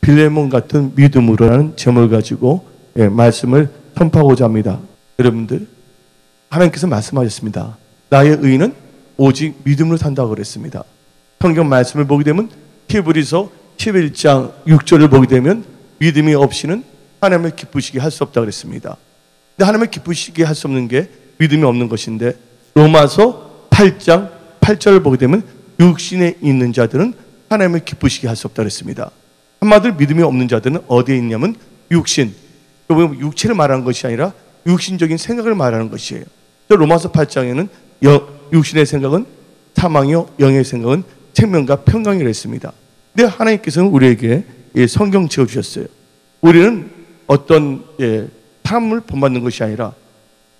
빌레몬 같은 믿음으로라는 제목을 가지고 말씀을 선포하고자 합니다. 여러분들, 하나님께서 말씀하셨습니다. 나의 의는 오직 믿음으로 산다고 그랬습니다. 성경 말씀을 보게 되면 히브리서 11장 6절을 보게 되면 믿음이 없이는 하나님을 기쁘시게 할 수 없다고 그랬습니다. 근데 하나님을 기쁘시게 할 수 없는 게 믿음이 없는 것인데, 로마서 8장 8절을 보게 되면 육신에 있는 자들은 하나님을 기쁘시게 할 수 없다고 그랬습니다. 한마디로 믿음이 없는 자들은 어디에 있냐면 육신, 육체를 말하는 것이 아니라 육신적인 생각을 말하는 것이에요. 로마서 8장에는 육신의 생각은 사망이요 영의 생각은 생명과 평강이라 했습니다. 근데 하나님께서는 우리에게 성경 지어주셨어요. 우리는 어떤 사람을 본받는 것이 아니라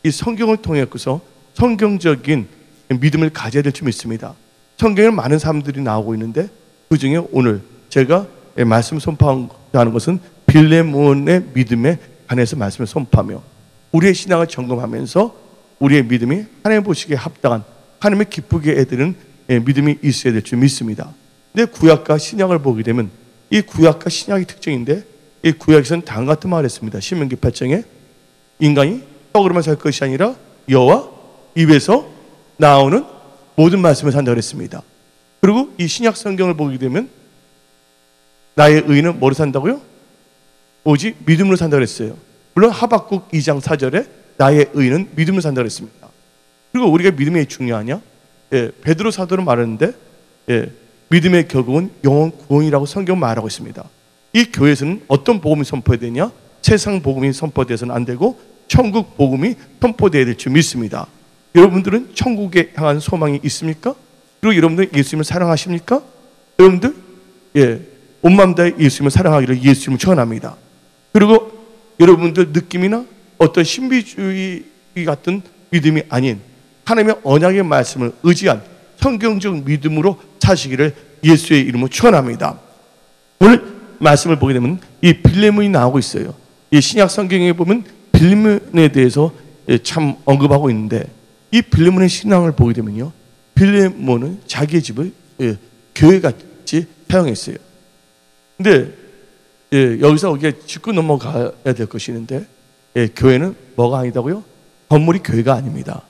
이 성경을 통해서 성경적인 믿음을 가져야 될 줄 믿습니다. 성경에 많은 사람들이 나오고 있는데 그 중에 오늘 제가 말씀 선포하는 것은 빌레몬의 믿음에 관해서 말씀을 선포하며 우리의 신앙을 점검하면서 우리의 믿음이 하나님 보시기에 합당한, 하나님을 기쁘게 해드리는 믿음이 있어야 될 줄 믿습니다. 근데 구약과 신약을 보게 되면 이 구약과 신약의 특징인데, 이 구약에서는 다음과 같은 말을 했습니다. 신명기 8장에 인간이 떡으로만 살 것이 아니라 여호와 입에서 나오는 모든 말씀을 산다고 했습니다. 그리고 이 신약 성경을 보게 되면 나의 의는 뭐로 산다고요? 오직 믿음으로 산다고 했어요. 물론 하박국 2장 4절에 나의 의는 믿음으로 산다고 했습니다. 그리고 우리가 믿음이 중요하냐? 베드로 사도는 말하는데 믿음의 결국은 영원 구원이라고 성경 말하고 있습니다. 이 교회에서는 어떤 복음이 선포해야 되냐? 세상 복음이 선포되어서는 안 되고 천국 복음이 선포되어야 될 줄 믿습니다. 여러분들은 천국에 향한 소망이 있습니까? 그리고 여러분들 예수님을 사랑하십니까? 여러분들 온 마음 다해 예수님을 사랑하기를 예수님을 축원합니다. 그리고 여러분들 느낌이나 어떤 신비주의 같은 믿음이 아닌 하나님의 언약의 말씀을 의지한 성경적 믿음으로 사시기를 예수의 이름으로 축원합니다. 오늘 말씀을 보게 되면 이 빌레몬이 나오고 있어요. 이 신약 성경에 보면 빌레몬에 대해서 참 언급하고 있는데, 이 빌레몬의 신앙을 보게 되면요, 빌레몬은 자기의 집을 교회같이 사용했어요. 근데 여기서 우리가 짚고 넘어가야 될 것이 있는데, 교회는 뭐가 아니다고요? 건물이 교회가 아닙니다.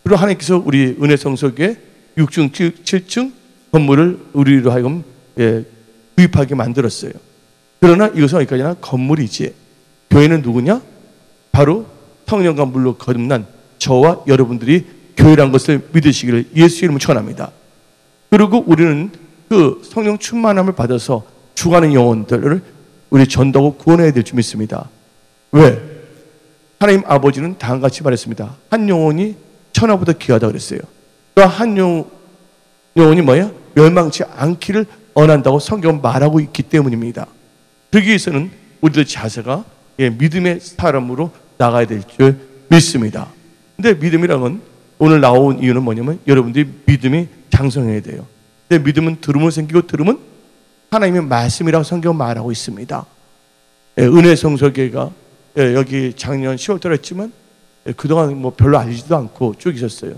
그리고 하나님께서 우리 은혜성소교회 6층, 7층 건물을 우리로 하여금 구입하게 만들었어요. 그러나 이것은 어디까지나 건물이지, 교회는 누구냐? 바로 성령과 물로 거듭난 저와 여러분들이 교회란 것을 믿으시기를 예수 이름으로 축원합니다. 그리고 우리는 그 성령 충만함을 받아서 죽어가는 영혼들을 우리 전도하고 구원해야 될 줄 믿습니다. 왜? 하나님 아버지는 다음같이 말했습니다. 한 영혼이 천하보다 귀하다고 그랬어요. 또 한 영혼이 뭐야? 멸망치 않기를 원한다고 성경은 말하고 있기 때문입니다. 그러기 위해서는 우리들 자세가 믿음의 사람으로 나가야 될 줄 믿습니다. 근데 믿음이라는 건 오늘 나온 이유는 뭐냐면 여러분들이 믿음이 장성해야 돼요. 근데 믿음은 들음으로 생기고 들음은 하나님의 말씀이라고 성경은 말하고 있습니다. 은혜성소교회가 여기 작년 10월달에 했지만 그동안 뭐 별로 알지도 않고 쭉 있었어요.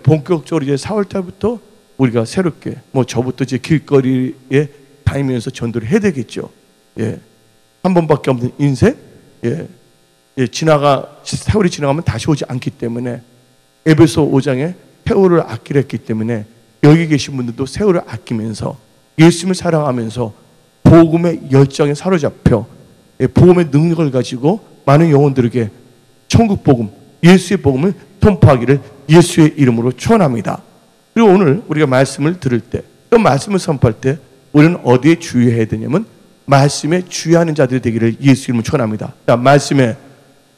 본격적으로 이제 4월달부터 우리가 새롭게 저부터 이제 길거리에 다니면서 전도를 해야 되겠죠. 한 번밖에 없는 인생, 세월이 지나가면 다시 오지 않기 때문에 에베소 5장에 세월을 아끼려 했기 때문에 여기 계신 분들도 세월을 아끼면서 예수님을 사랑하면서 복음의 열정에 사로잡혀 복음의 능력을 가지고 많은 영혼들에게 천국 복음, 예수의 복음을 선포하기를 예수의 이름으로 축원합니다. 그리고 오늘 우리가 말씀을 들을 때, 또 말씀을 선포할 때 우리는 어디에 주의해야 되냐면 말씀에 주의하는 자들이 되기를 예수 이름으로 축원합니다. 자, 말씀에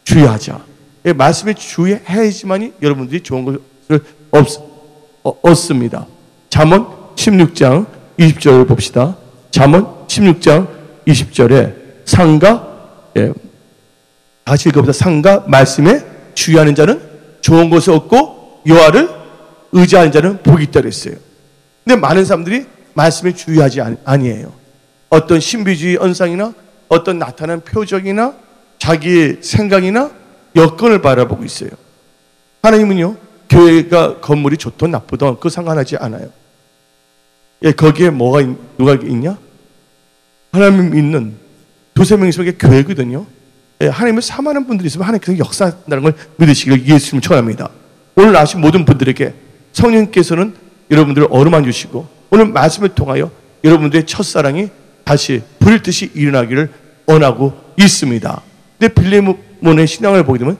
주의하자. 말씀에 주의해야지만이 여러분들이 좋은 것을 얻습니다. 잠언 16장 20절을 봅시다. 잠언 16장 20절에 상가, 다시 읽어보자. 상가 말씀에 주의하는 자는 좋은 것을 얻고 여호와를 의지하는 자는 복이 있다 그랬어요. 근데 많은 사람들이 말씀에 주의하지 아니에요. 어떤 신비주의 언상이나 어떤 나타난 표적이나 자기의 생각이나 여건을 바라보고 있어요. 하나님은요, 교회가 건물이 좋든 나쁘든 그거 상관하지 않아요. 거기에 누가 있냐? 하나님 믿는 두세 명 있으면 이게 교회거든요. 예, 하나님을 사모하는 분들이 있으면 하나님께서 역사한다는 걸 믿으시기를 예수님 축원합니다. 오늘 아신 모든 분들에게 성령께서는 여러분들을 어루만 주시고 오늘 말씀을 통하여 여러분들의 첫사랑이 다시 불듯이 일어나기를 원하고 있습니다. 근데 빌레몬의 신앙을 보게 되면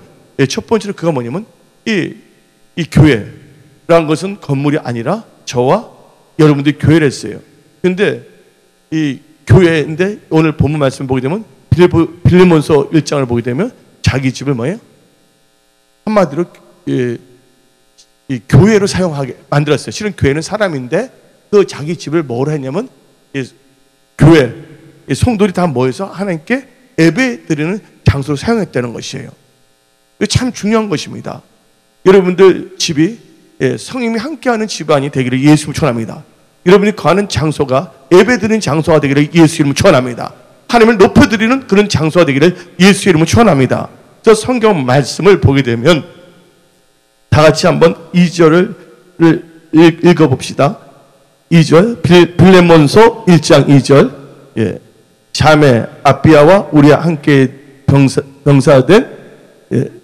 첫 번째로 그가 뭐냐면 이 교회라는 것은 건물이 아니라 저와 여러분들이 교회를 했어요. 근데 이 교회인데 오늘 본문 말씀을 보게 되면 빌레몬서 1장을 보게 되면 자기 집을 뭐예요? 한마디로 이 교회로 사용하게 만들었어요. 실은 교회는 사람인데 그 자기 집을 뭐로 했냐면 교회 성도들이 다 모여서 하나님께 예배 드리는 장소로 사용했다는 것이에요. 참 중요한 것입니다. 여러분들 집이 성님이 함께하는 집안이 되기를 예수님을 축원합니다. 여러분이 거하는 장소가 예배 드리는 장소가 되기를 예수 이름으로 축원합니다. 하나님을 높여드리는 그런 장소가 되기를 예수 이름으로 축원합니다. 저 성경 말씀을 보게 되면 다 같이 한번 2절을 읽어봅시다. 2절 빌레몬서 1장 2절 자매 아비아와 우리와 함께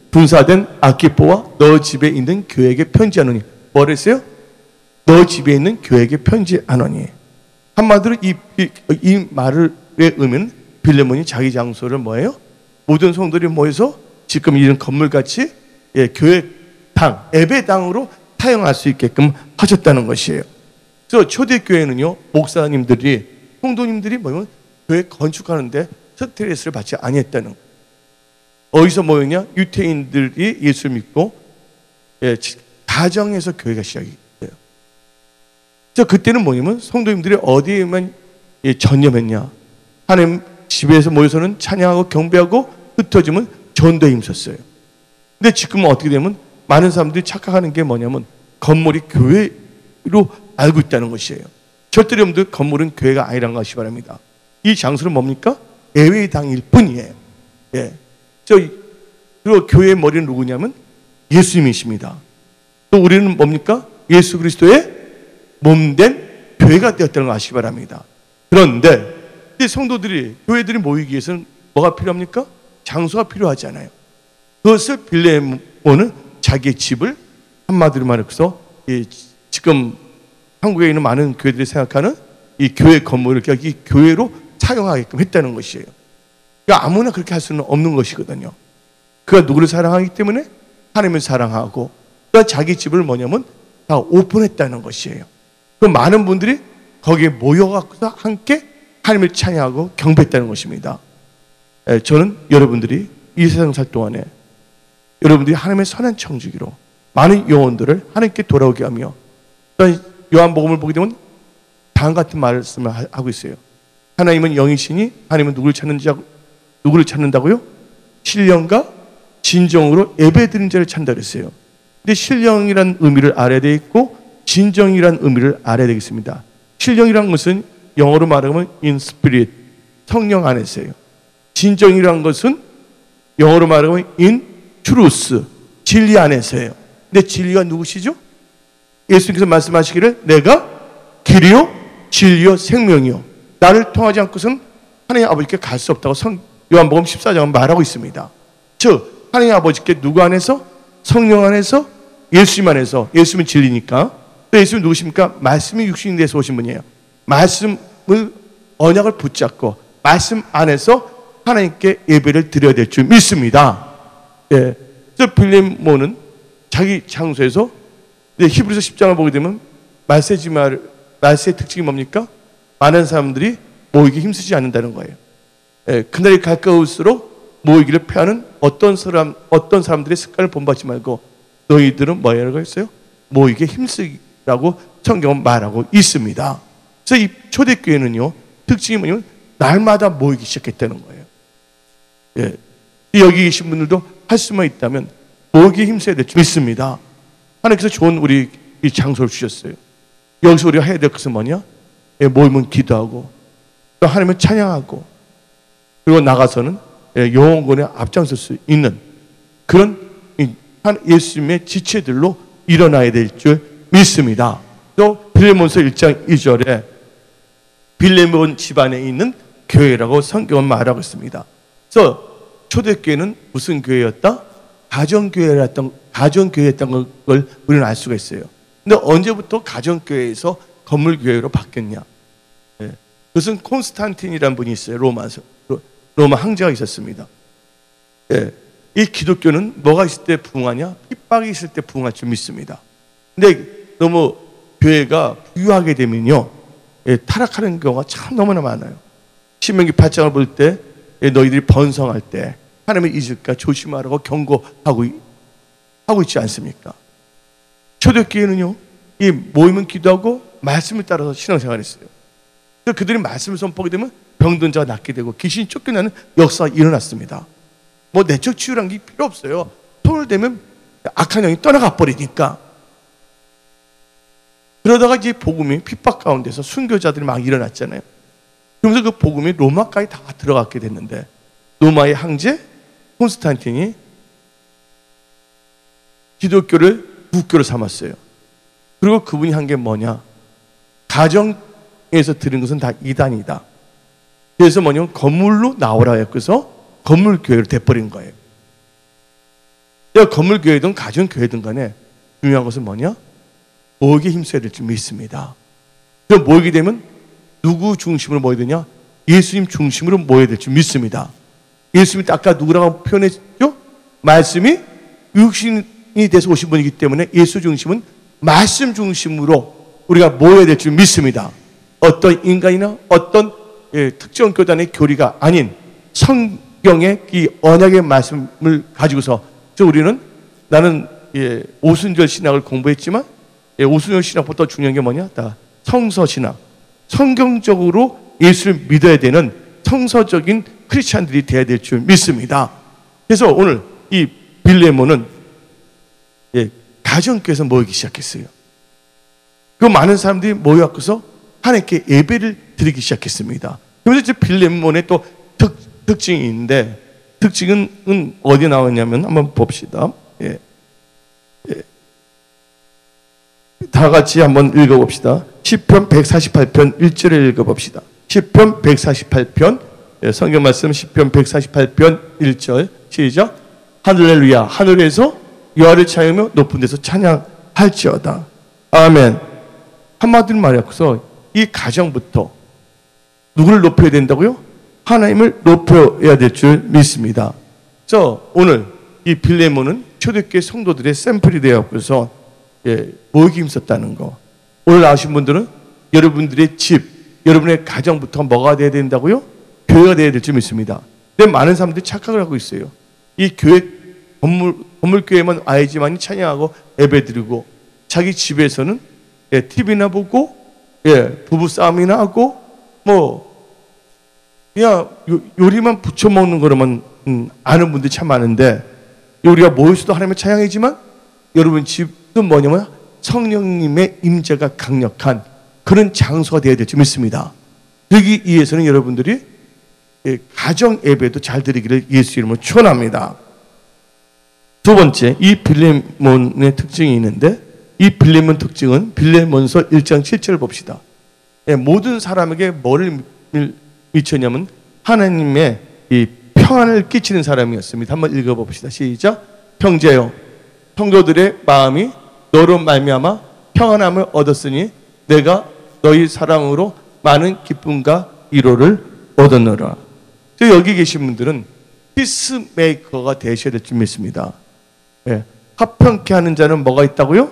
분사된 아키포와 너 집에 있는 교회에게 편지하노니. 뭐를 했어요? 너 집에 있는 교회에게 편지하노니. 한마디로 이 말의 의미는 빌레몬이 자기 장소를 뭐예요? 모든 성도들이 모여서 지금 이런 건물같이 교회당, 예배당으로 사용할 수 있게끔 하셨다는 것이에요. 그래서 초대교회는요, 목사님들이, 성도님들이 뭐냐면 교회 건축하는데 스트레스를 받지 아니했다는 거예요. 어디서 모였냐? 유태인들이 예수를 믿고 가정에서 교회가 시작이 돼요. 그래서 그때는 뭐냐면 성도님들이 어디에만 전념했냐? 하나님 집에서 모여서는 찬양하고 경배하고 흩어지면 전도에 힘썼어요. 근데 지금은 어떻게 되면 많은 사람들이 착각하는 게 뭐냐면 건물이 교회로 알고 있다는 것이에요. 절대로 여러분들 건물은 교회가 아니라는 것이 바랍니다. 이 장소는 뭡니까? 예배당일 뿐이에요. 그리고 교회의 머리는 누구냐면 예수님이십니다. 또 우리는 뭡니까? 예수 그리스도의 몸된 교회가 되었다는 걸 아시기 바랍니다. 그런데 이 성도들이, 교회들이 모이기 위해서는 뭐가 필요합니까? 장소가 필요하지 않아요. 그것을 빌레몬은 자기의 집을 한마디로 말해서 지금 한국에 있는 많은 교회들이 생각하는 이 교회 건물을 이 교회로 사용하게끔 했다는 것이에요. 그러니까 아무나 그렇게 할 수는 없는 것이거든요. 그가 누구를 사랑하기 때문에 하나님을 사랑하고 또 자기 집을 뭐냐면 다 오픈했다는 것이에요. 그 많은 분들이 거기에 모여갖고서 함께 하나님을 찬양하고 경배했다는 것입니다. 저는 여러분들이 이 세상 살 동안에 여러분들이 하나님의 선한 청지기로 많은 영혼들을 하나님께 돌아오게 하며 요한복음을 보게 되면 다음 같은 말씀을 하고 있어요. 하나님은 영이시니 하나님은 누구를 찾는다고요? 신령과 진정으로 예배드리는 자를 찾는다 그랬어요. 근데 신령이라는 의미를 알아야 되겠고 진정이라는 의미를 알아야 되겠습니다. 신령이라는 것은 영어로 말하면 in spirit, 성령 안에서요. 진정이라는 것은 영어로 말하면 in truth, 진리 안에서예요. 근데 진리가 누구시죠? 예수님께서 말씀하시기를 내가 길이요 진리요 생명이요 나를 통하지 않고서는 하나님 아버지께 갈 수 없다고 요한복음 14장은 말하고 있습니다. 즉 하나님 아버지께 누구 안에서? 성령 안에서, 예수님 안에서. 예수님은 진리니까. 또 예수님은 누구십니까? 말씀이 육신이 돼서 오신 분이에요. 말씀을, 언약을 붙잡고 말씀 안에서 하나님께 예배를 드려야 될 줄 믿습니다. 그래서 빌레몬은 자기 장소에서 히브리서 10장을 보게 되면 말세의 특징이 뭡니까? 많은 사람들이 모이기 힘쓰지 않는다는 거예요. 그날이 가까울수록 모이기를 피하는 어떤 사람들의 습관을 본받지 말고 너희들은 뭐라고 했어요? 모이기 힘쓰기라고 성경은 말하고 있습니다. 그래서 이 초대교회는요, 특징이 뭐냐면 날마다 모이기 시작했다는 거예요. 여기 계신 분들도 할 수만 있다면 모이기 힘써야 될 줄 믿습니다. 하나님께서 좋은 우리 이 장소를 주셨어요. 여기서 우리가 해야 될 것은 뭐냐? 모이면 기도하고 또 하나님을 찬양하고 그리고 나가서는 영혼권에 앞장설 수 있는 그런 예수님의 지체들로 일어나야 될 줄 믿습니다. 또 빌레몬서 1장 2절에 빌레몬 집안에 있는 교회라고 성경은 말하고 있습니다. 그래서 초대교회는 무슨 교회였다? 가정교회였던 걸 우리는 알 수가 있어요. 근데 언제부터 가정교회에서 건물교회로 바뀌었냐? 예. 그것은 콘스탄틴이라는 분이 있어요. 로마 황제가 있었습니다. 예. 이 기독교는 뭐가 있을 때 부흥하냐? 핍박이 있을 때 부흥할 줄 믿습니다. 근데 너무 교회가 부유하게 되면요, 예, 타락하는 경우가 참 너무나 많아요. 신명기 8장을 볼 때, 예, 너희들이 번성할 때 하나님을 잊을까 조심하라고 경고하고 있지 않습니까? 초대교회는요, 이 모임은 기도하고 말씀을 따라서 신앙생활했어요. 그래서 그들이 말씀을 선포하게 되면 병든 자가 낫게 되고 귀신이 쫓겨나는 역사가 일어났습니다. 뭐 내적 치유란 게 필요 없어요. 손을 대면 악한 영이 떠나가 버리니까. 그러다가 이제 복음이 핍박 가운데서 순교자들이 막 일어났잖아요. 그러면서 그 복음이 로마까지 다 들어갔게 됐는데, 로마의 황제 콘스탄틴이 기독교를 국교로 삼았어요. 그리고 그분이 한 게 뭐냐? 가정에서 들은 것은 다 이단이다. 그래서 뭐냐면 건물로 나오라 해서 건물교회로 돼버린 거예요. 건물교회든 가정교회든 간에 중요한 것은 뭐냐? 모이게 힘써야 될 줄 믿습니다. 그럼 모이게 되면 누구 중심으로 모여야 되냐? 예수님 중심으로 모여야 될 줄 믿습니다. 예수님이 아까 누구라고 표현했죠? 말씀이 육신이 돼서 오신 분이기 때문에 예수 중심은 말씀 중심으로 우리가 모여야 될 줄 믿습니다. 어떤 인간이나 어떤 특정 교단의 교리가 아닌 성경의 이 언약의 말씀을 가지고서, 우리는 나는 오순절 신학을 공부했지만 오순절 신학보다 중요한 게 뭐냐? 다 성서 신학, 성경적으로 예수를 믿어야 되는 성서적인 크리스찬들이 되어야 될 줄 믿습니다. 그래서 오늘 이 빌레몬은 가정교회에서 모이기 시작했어요. 그 많은 사람들이 모여서 하나님께 예배를 드리기 시작했습니다. 그래서 이제 빌레몬의 또 특징이 있는데, 특징은 어디 나왔냐면 한번 봅시다. 다 같이 한번 읽어봅시다. 시편 148편 1절을 읽어봅시다. 시편 148편, 성경 말씀 시편 148편 1절 시작. 할렐루야, 하늘에서 여호와를 찬양하며 높은 데서 찬양할지어다. 아멘. 한마디로 말해서 이 가정부터 누구를 높여야 된다고요? 하나님을 높여야 될 줄 믿습니다. 그래서 오늘 이 빌레몬은 초대교회 성도들의 샘플이 되었고서 모이기 힘썼다는 거. 오늘 나오신 분들은 여러분들의 집, 여러분의 가정부터 뭐가 돼야 된다고요? 교회가 돼야 될 줄 믿습니다. 근데 많은 사람들이 착각을 하고 있어요. 이 교회 건물교회만 와야지만 찬양하고 예배드리고, 자기 집에서는 TV나 보고 부부싸움이나 하고 뭐 그냥 요리만 부쳐 먹는 거로만 아는 분들이 참 많은데, 우리가 모여서도 하나님의 찬양이지만 여러분 집은 뭐냐면 성령님의 임재가 강력한 그런 장소가 되어야 될 줄 믿습니다. 그러기 위해서는 여러분들이 가정 예배도 잘 드리기를 예수 이름으로 축원합니다. 두 번째, 이 빌레몬의 특징이 있는데, 이 빌레몬 특징은 빌레몬서 1장 7절을 봅시다. 모든 사람에게 뭐를 미쳤냐면 하나님의 이 평안을 끼치는 사람이었습니다. 한번 읽어봅시다. 시작. 형제여, 성도들의 마음이 너로 말미암아 평안함을 얻었으니 내가 너희 사랑으로 많은 기쁨과 위로를 얻었노라. 여기 계신 분들은 피스메이커가 되셔야 될 줄 믿습니다. 합평케 하는 자는 뭐가 있다고요?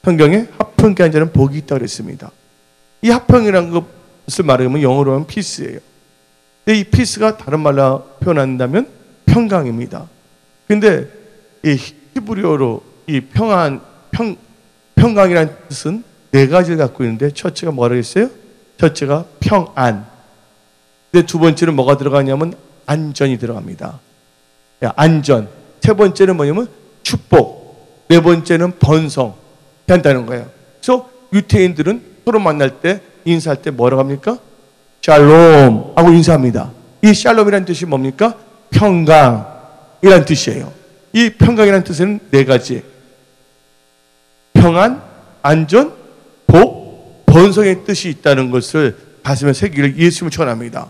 성경에 합평케 하는 자는 복이 있다고 그랬습니다. 이 합평이라는 것을 말하면 영어로 하면 피스예요. 근데 이 피스가 다른 말로 표현한다면 평강입니다. 근데 이 히브리어로 이 평강이라는 뜻은 네 가지를 갖고 있는데, 첫째가 뭐라 그랬어요? 첫째가 평안. 근데 두 번째는 뭐가 들어가냐면 안전이 들어갑니다. 안전. 세 번째는 뭐냐면 축복. 네 번째는 번성. 한다는 거예요. 그래서 유태인들은 서로 만날 때 인사할 때 뭐라고 합니까? 샬롬 하고 인사합니다. 이 샬롬이라는 뜻이 뭡니까? 평강이라는 뜻이에요. 이 평강이라는 뜻에는 네 가지. 평안, 안전, 복, 번성의 뜻이 있다는 것을 가슴에 새기를 예수님을 축원합니다.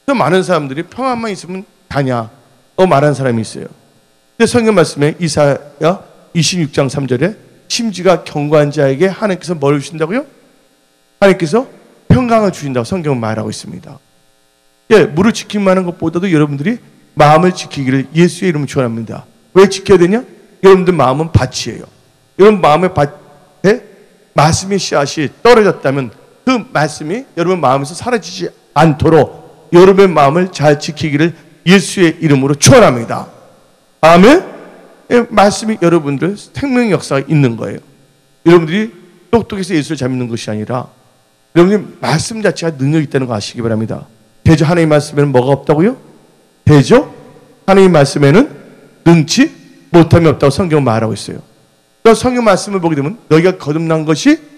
많은 사람들이 평안만 있으면 다냐 말하는 사람이 있어요. 근데 성경 말씀에 이사야 26장 3절에 심지가 견고한 자에게 하나님께서 뭘 주신다고요? 하나님께서 평강을 주신다고 성경은 말하고 있습니다. 예, 물을 지키기만 하는 것보다도 여러분들이 마음을 지키기를 예수의 이름으로 축원합니다. 왜 지켜야 되냐? 여러분들 마음은 밭이에요. 여러분 마음의 밭에 말씀의 씨앗이 떨어졌다면 그 말씀이 여러분 마음에서 사라지지 않도록 여러분의 마음을 잘 지키기를 예수의 이름으로 축원합니다. 아멘. 예, 말씀이 여러분들 생명의 역사가 있는 거예요. 여러분들이 똑똑해서 예수를 잘 믿는 것이 아니라 여러분들 말씀 자체가 능력이 있다는 거 아시기 바랍니다. 대저 하나님의 말씀에는 뭐가 없다고요? 대저 하나님의 말씀에는 능치 못함이 없다고 성경은 말하고 있어요. 또 성경 말씀을 보게 되면 너희가 거듭난 것이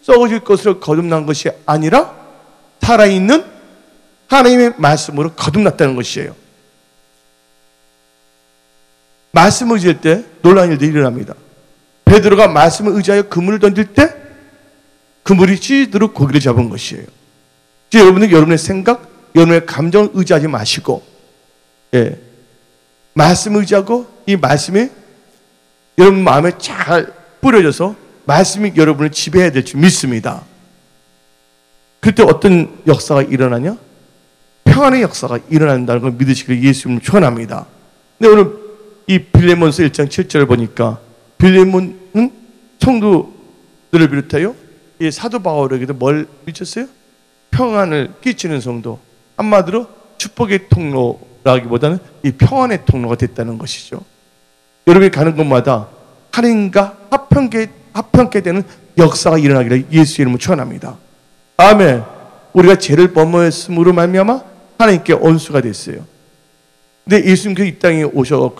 썩어질 것으로 거듭난 것이 아니라 살아있는 하나님의 말씀으로 거듭났다는 것이에요. 말씀을 의지할 때 놀라운 일들이 일어납니다. 베드로가 말씀을 의지하여 그물을 던질 때 그물이 찌도록 고기를 잡은 것이에요. 여러분은 여러분의 생각, 여러분의 감정을 의지하지 마시고 예, 말씀을 의지하고 이 말씀이 여러분 마음에 잘 뿌려져서 말씀이 여러분을 지배해야 될 줄 믿습니다. 그때 어떤 역사가 일어나냐? 평안의 역사가 일어난다는 걸 믿으시기를 예수님을 축원합니다. 근데 오늘 이 빌레몬서 1장 7절을 보니까 빌레몬은 성도들을 비롯하여 이 사도 바울에게도 뭘 미쳤어요? 평안을 끼치는 성도. 한마디로 축복의 통로라기보다는 이 평안의 통로가 됐다는 것이죠. 여러분이 가는 곳마다 하나님과 합평케 되는 역사가 일어나기를 예수의 이름으로 축원합니다. 아멘. 우리가 죄를 범했음으로 말미암아 하나님께 원수가 됐어요. 근데 예수님께서 이 땅에 오셔서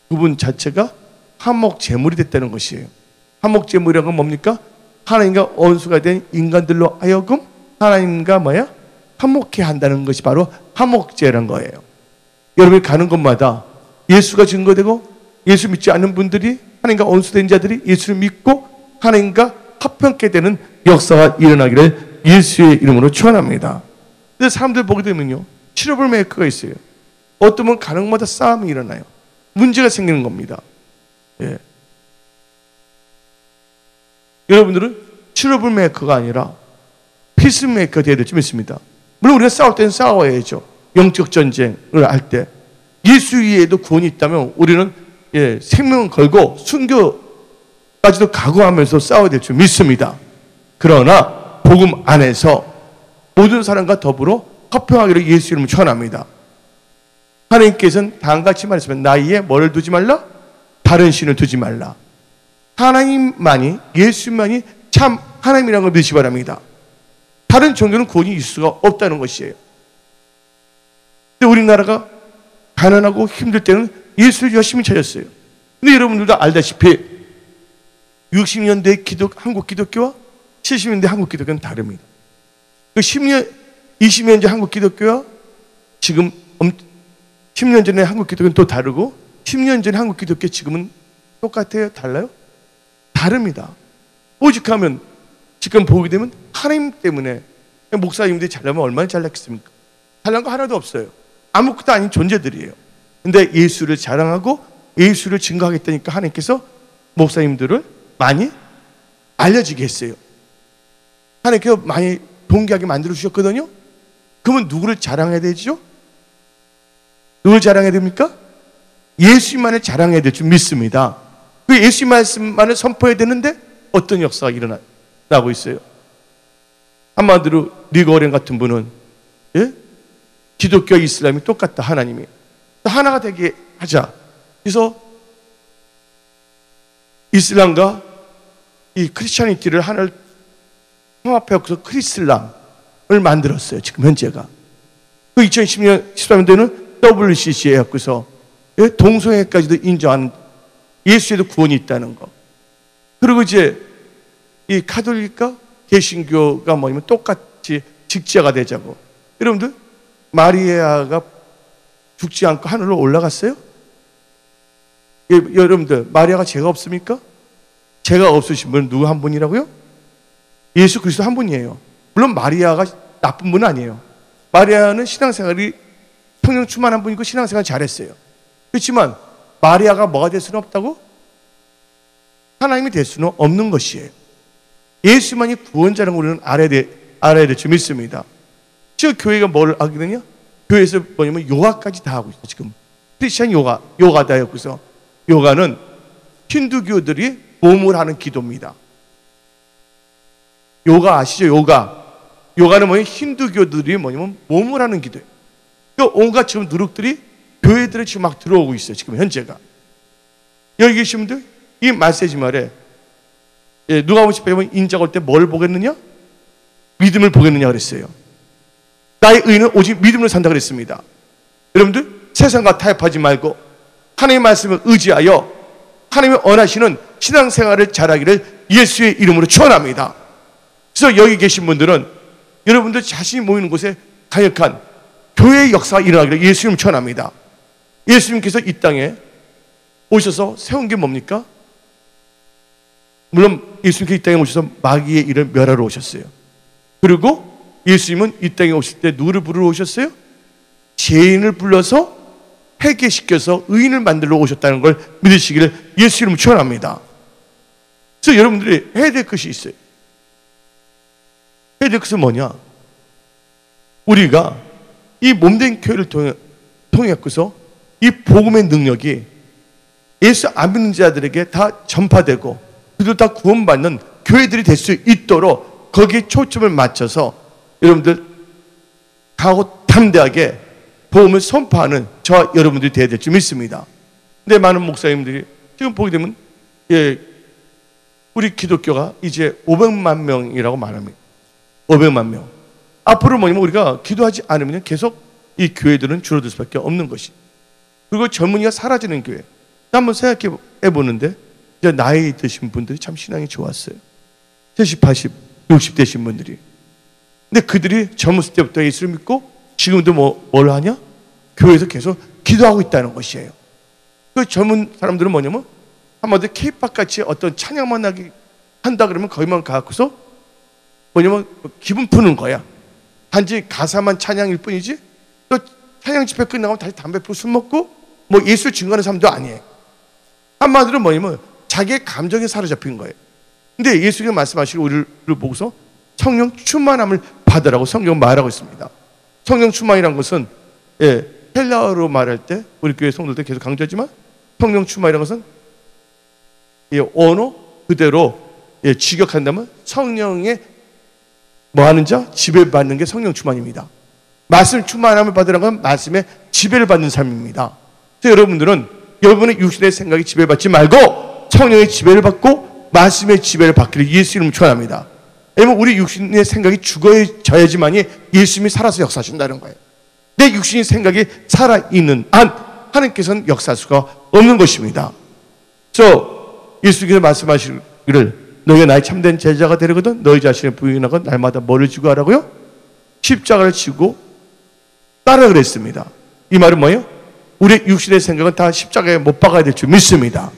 그분 자체가 한몫 제물이 됐다는 것이에요. 한몫 제물이란 건 뭡니까? 하나님과 원수가 된 인간들로 하여금 하나님과 한몫해 한다는 것이 바로 한몫제라는 거예요. 여러분이 가는 곳마다 예수가 증거되고 예수 믿지 않는 분들이 하나님과 원수된 자들이 예수를 믿고 하나님과 합평케 되는 역사가 일어나기를 예수의 이름으로 축원합니다. 근데 사람들 보게 되면요, 트러블 메이커가 있어요. 어떤 분 가는 곳마다 싸움이 일어나요. 문제가 생기는 겁니다. 예. 여러분들은 트러블 메이커가 아니라 피스 메이커가 되어야 될 줄 믿습니다. 물론 우리가 싸울 때는 싸워야죠. 영적 전쟁을 할 때 예수 위에도 구원이 있다면 우리는 생명을 걸고 순교까지도 각오하면서 싸워야 될 줄 믿습니다. 그러나 복음 안에서 모든 사람과 더불어 화평하기를 예수 이름으로 축원합니다. 하나님께서는 다음같이 말씀하시면 나이에 뭐를 두지 말라? 다른 신을 두지 말라. 하나님만이, 예수만이 참 하나님이라는 걸 믿으시기 바랍니다. 다른 종교는 구원이 있을 수가 없다는 것이에요. 근데 우리나라가 가난하고 힘들 때는 예수를 열심히 찾았어요. 근데 여러분들도 알다시피 60년대 한국 기독교와 70년대 한국 기독교는 다릅니다. 그 10년, 20년 전 한국 기독교와 지금 10년 전에 한국 기독교는 또 다르고 10년 전에 한국 기독교 지금은 똑같아요? 달라요? 다릅니다. 오직하면 지금 보게 되면 하나님 때문에 목사님들이 잘나면 얼마나 잘났겠습니까? 잘난 거 하나도 없어요. 아무것도 아닌 존재들이에요. 근데 예수를 자랑하고 예수를 증거하겠다니까 하나님께서 목사님들을 많이 알려지게 했어요. 하나님께서 많이 동기하게 만들어 주셨거든요. 그러면 누구를 자랑해야 되죠? 누굴 자랑해야 됩니까? 예수만을 자랑해야 될 줄 믿습니다. 그 예수 말씀만을 선포해야 되는데 어떤 역사가 일어나고 있어요. 한마디로 리거렌 같은 분은 기독교와 이슬람이 똑같다. 하나님이 하나가 되게 하자. 그래서 이슬람과 이 크리스찬이티를 하나를 통합해서 크리슬람을 만들었어요. 지금 현재가. 그 2010년 13년도에는 WCC에 갖고서 동성애까지도 인정하는 예수에도 구원이 있다는 거. 그리고 이제 이 가톨릭과 개신교가 뭐냐면 똑같이 직자가 되자고. 여러분들 마리아가 죽지 않고 하늘로 올라갔어요? 여러분들 마리아가 죄가 없습니까? 죄가 없으신 분은 누구 한 분이라고요? 예수 그리스도 한 분이에요. 물론 마리아가 나쁜 분은 아니에요. 마리아는 신앙생활이 성령 충만한 분이고 신앙생활 잘했어요. 그렇지만 마리아가 뭐가 될 수는 없다고? 하나님이 될 수는 없는 것이에요. 예수만이 구원자라는 걸 우리는 알아야 될 줄 믿습니다. 지금 교회가 뭘 하게 되냐? 교회에서 뭐냐면 요가까지 다 하고 있어. 지금 크리스찬 요가다 해서 요가는 힌두교들이 몸을 하는 기도입니다. 요가 아시죠? 요가는 뭐냐면 힌두교들이 뭐냐면 몸을 하는 기도예요. 그러니까 온갖 지금 누룩들이 교회들에 지금 막 들어오고 있어요. 지금 현재가. 여기 계신 분들 이 메시지 말에 누가복음 10장에 인자가 올 때 뭘 보겠느냐? 믿음을 보겠느냐 그랬어요. 나의 의는 오직 믿음으로 산다 그랬습니다. 여러분들 세상과 타협하지 말고 하나님의 말씀을 의지하여 하나님의 원하시는 신앙생활을 잘하기를 예수의 이름으로 축원합니다. 그래서 여기 계신 분들은 여러분들 자신이 모이는 곳에 강력한 교회의 역사가 일어나기를 예수님 축원합니다. 예수님께서 이 땅에 오셔서 세운 게 뭡니까? 물론 예수님께서 이 땅에 오셔서 마귀의 일을 멸하러 오셨어요. 그리고 예수님은 이 땅에 오실 때 누구를 부르러 오셨어요? 죄인을 불러서 회개시켜서 의인을 만들러 오셨다는 걸 믿으시기를 예수 이름으로 축원합니다. 그래서 여러분들이 해야 될 것이 있어요. 해야 될 것은 뭐냐? 우리가 이 몸된 교회를 통해서 이 복음의 능력이 예수 안 믿는 자들에게 다 전파되고 그들도 다 구원받는 교회들이 될 수 있도록 거기에 초점을 맞춰서 여러분들 강하고 담대하게 복음을 선포하는 저와 여러분들이 되어야 될 줄 믿습니다. 근데 많은 목사님들이 지금 보게 되면 우리 기독교가 이제 500만 명이라고 말합니다. 500만 명. 앞으로 뭐냐면 우리가 기도하지 않으면 계속 이 교회들은 줄어들 수밖에 없는 것이. 그리고 젊은이가 사라지는 교회. 한번 생각해 보는데 이제 나이 드신 분들이 참 신앙이 좋았어요. 70, 80, 60 되신 분들이. 근데 그들이 젊었을 때부터 예수를 믿고 지금도 뭘 하냐? 교회에서 계속 기도하고 있다는 것이에요. 그 젊은 사람들은 뭐냐면 한마디로 K-팝 같이 어떤 찬양만 하기 한다 그러면 거기만 가고서 뭐냐면 기분 푸는 거야. 단지 가사만 찬양일 뿐이지 또 찬양 집회 끝나고 다시 담배 피우고 술 먹고 뭐 예수 증거하는 사람도 아니에요. 한마디로 뭐냐면 자기의 감정에 사로잡힌 거예요. 근데 예수님이 말씀하시고 우리를 보고서 성령 충만함을 받으라고 성경은 말하고 있습니다. 성령 충만이라는 것은 헬라어로 말할 때 우리 교회 성도들 계속 강조하지만 성령 충만이라는 것은 언어 그대로 직역한다면 성령의 뭐하는 자? 지배받는 게 성령 충만입니다. 말씀 충만함을 받으라는 건 말씀의 지배를 받는 삶입니다. 그래서 여러분들은 여러분의 육신의 생각이 지배받지 말고 성령의 지배를 받고 말씀의 지배를 받기를 예수 이름으로 축원합니다. 왜냐면 우리 육신의 생각이 죽어져야지만이 예수님이 살아서 역사하신다는 거예요. 내 육신의 생각이 살아있는 한 하나님께서는 역사할 수가 없는 것입니다. 그래서 예수께서 말씀하시기를 너희가 나의 참된 제자가 되려거든 너희 자신을 부인하고 날마다 뭐를 지고 하라고요? 십자가를 지고 따라 그랬습니다. 이 말은 뭐예요? 우리의 육신의 생각은 다 십자가에 못 박아야 될 줄 믿습니다.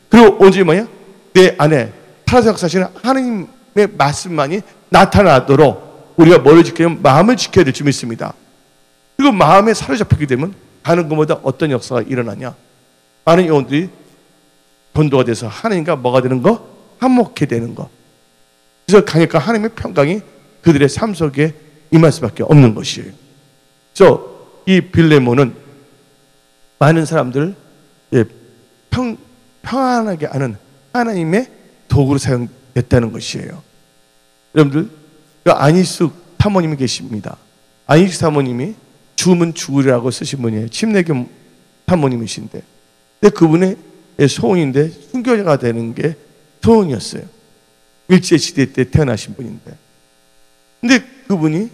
그리고 언제 뭐예요? 내 안에 살아서 역사하시는 하나님의 말씀만이 나타나도록 우리가 뭐를 지키냐면 마음을 지켜야 될 줄 믿습니다. 그리고 마음에 사로잡히게 되면 가는 것보다 어떤 역사가 일어나냐? 많은 영혼들이 전도가 돼서 하나님과 뭐가 되는 거? 한몫해 되는 거. 그래서 강력한 하나님의 평강이 그들의 삶 속에 임할 수밖에 없는 것이에요. 그래서 이 빌레몬은 많은 사람들을 평안하게 하는 하나님의 도구로 사용됐다는 것이에요. 여러분들 그 안희숙 사모님이 계십니다. 안희숙 사모님이 죽으면 죽으리라고 쓰신 분이에요. 침례교 사모님이신데 근데 그분의 소원인데 순교자가 되는 게 소원이었어요. 일제시대 때 태어나신 분인데 근데 그분이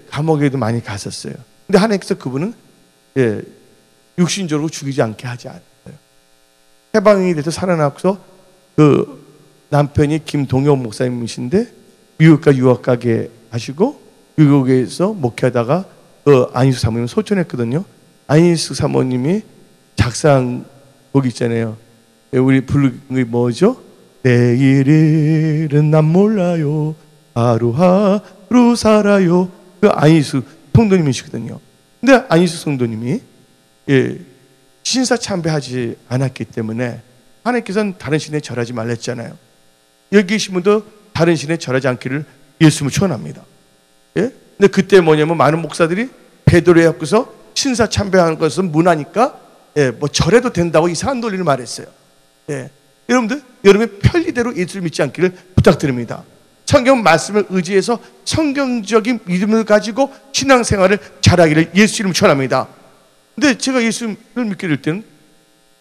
감옥에도 많이 갔었어요. 근데 하나님께서 그분은 육신적으로 죽이지 않게 하지 않았어요. 해방이 돼서 살아나서 그 남편이 김동엽 목사님이신데 미국까지 유학 가게 하시고 미국에서 목회하다가 그 안희숙 사모님 소천했거든요. 안희숙 사모님이 작사한 곡 있잖아요. 우리 부르는 게 뭐죠? 내일은 난 몰라요. 하루하루 살아요. 그 안희수 성도님이시거든요. 근데 안희수 성도님이 신사참배하지 않았기 때문에 하나님께서는 다른 신에 절하지 말랬잖아요. 여기 계신 분도 다른 신에 절하지 않기를 예수님을 축원합니다. 근데 그때 뭐냐면 많은 목사들이 배도를 해갖고서 신사참배하는 것은 문화니까 뭐 절해도 된다고 이상한 논리를 말했어요. 여러분들, 여러분의 편리대로 예수를 믿지 않기를 부탁드립니다. 성경 말씀을 의지해서 성경적인 믿음을 가지고 신앙생활을 잘하기를 예수 이름으로 축원합니다. 근데 제가 예수를 믿게 될 때는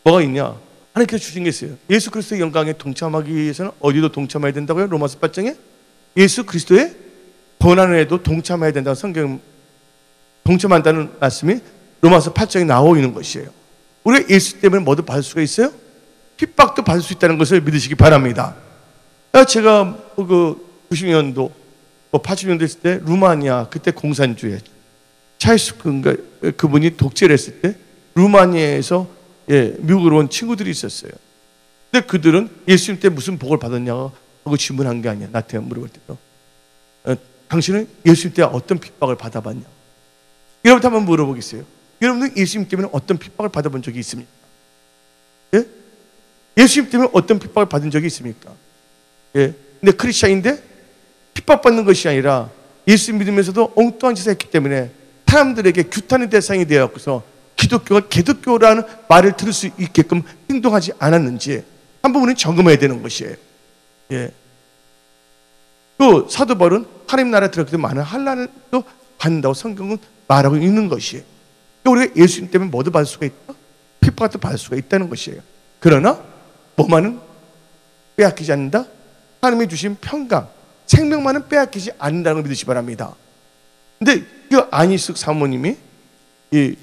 뭐가 있냐? 하나님께서 주신 게 있어요. 예수 그리스도의 영광에 동참하기 위해서는 어디도 동참해야 된다고요? 로마서 8장에 예수 그리스도의 고난에도 동참해야 된다고 성경 동참한다는 말씀이 로마서 8장에 나오고 있는 것이에요. 우리가 예수 때문에 뭐도 받을 수가 있어요? 핍박도 받을 수 있다는 것을 믿으시기 바랍니다. 제가 그 90년도 80년도 있을 때 루마니아 그때 공산주의 차이스크인가 그분이 독재를 했을 때 루마니아에서 미국으로 온 친구들이 있었어요. 근데 그들은 예수님 때 무슨 복을 받았냐고 하고 질문한 게 아니야. 나한테 물어볼 때도 당신은 예수님 때 어떤 핍박을 받아봤냐? 여러분한테 한번 물어보겠어요. 여러분은 예수님 때문에 어떤 핍박을 받아본 적이 있습니까? 예수님 때문에 어떤 핍박을 받은 적이 있습니까? 근데 크리스찬인데 핍박받는 것이 아니라 예수 믿으면서도 엉뚱한 짓을 했기 때문에 사람들에게 규탄의 대상이 되어서 기독교가 개독교라는 말을 들을 수 있게끔 행동하지 않았는지 한번 우리는 점검해야 되는 것이에요. 또 사도 바울은 하나님 나라에 들어가기 때문에 많은 환난을 또 받는다고 성경은 말하고 있는 것이에요. 그러니까 우리가 예수님 때문에 뭐도 받을 수가 있다? 핍박도 받을 수가 있다는 것이에요. 그러나 뭐만은 빼앗기지 않는다? 하나님이 주신 평강, 생명만은 빼앗기지 않는다는 걸 믿으시기 바랍니다. 근데 그 안희숙 사모님이 이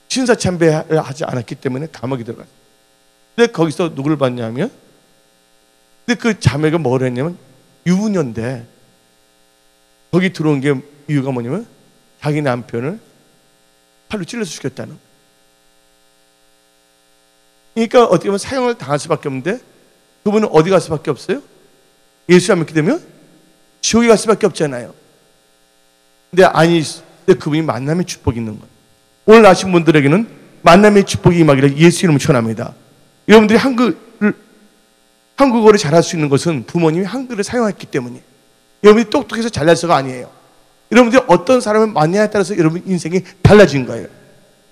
신사참배를 하지 않았기 때문에 감옥에 들어갔어요. 근데 거기서 누구를 봤냐면, 근데 그 자매가 뭘 했냐면 유부녀인데 거기 들어온 게 이유가 뭐냐면 자기 남편을 팔로 찔러서 죽였다는 거예요. 그러니까 어떻게 보면 사형을 당할 수밖에 없는데 그분은 어디 갈 수밖에 없어요? 예수 안 믿게 되면 지옥에 갈 수밖에 없잖아요. 근데 근데 그분이 만남의 축복이 있는 거예요. 오늘 아신 분들에게는 만남의 축복이 임하기를 예수 이름으로 축원합니다. 여러분들이 한국어를 잘할 수 있는 것은 부모님이 한글을 사용했기 때문이에요. 여러분이 똑똑해서 잘날서가 아니에요. 여러분들이 어떤 사람을 만나냐에 따라서 여러분 인생이 달라진 거예요.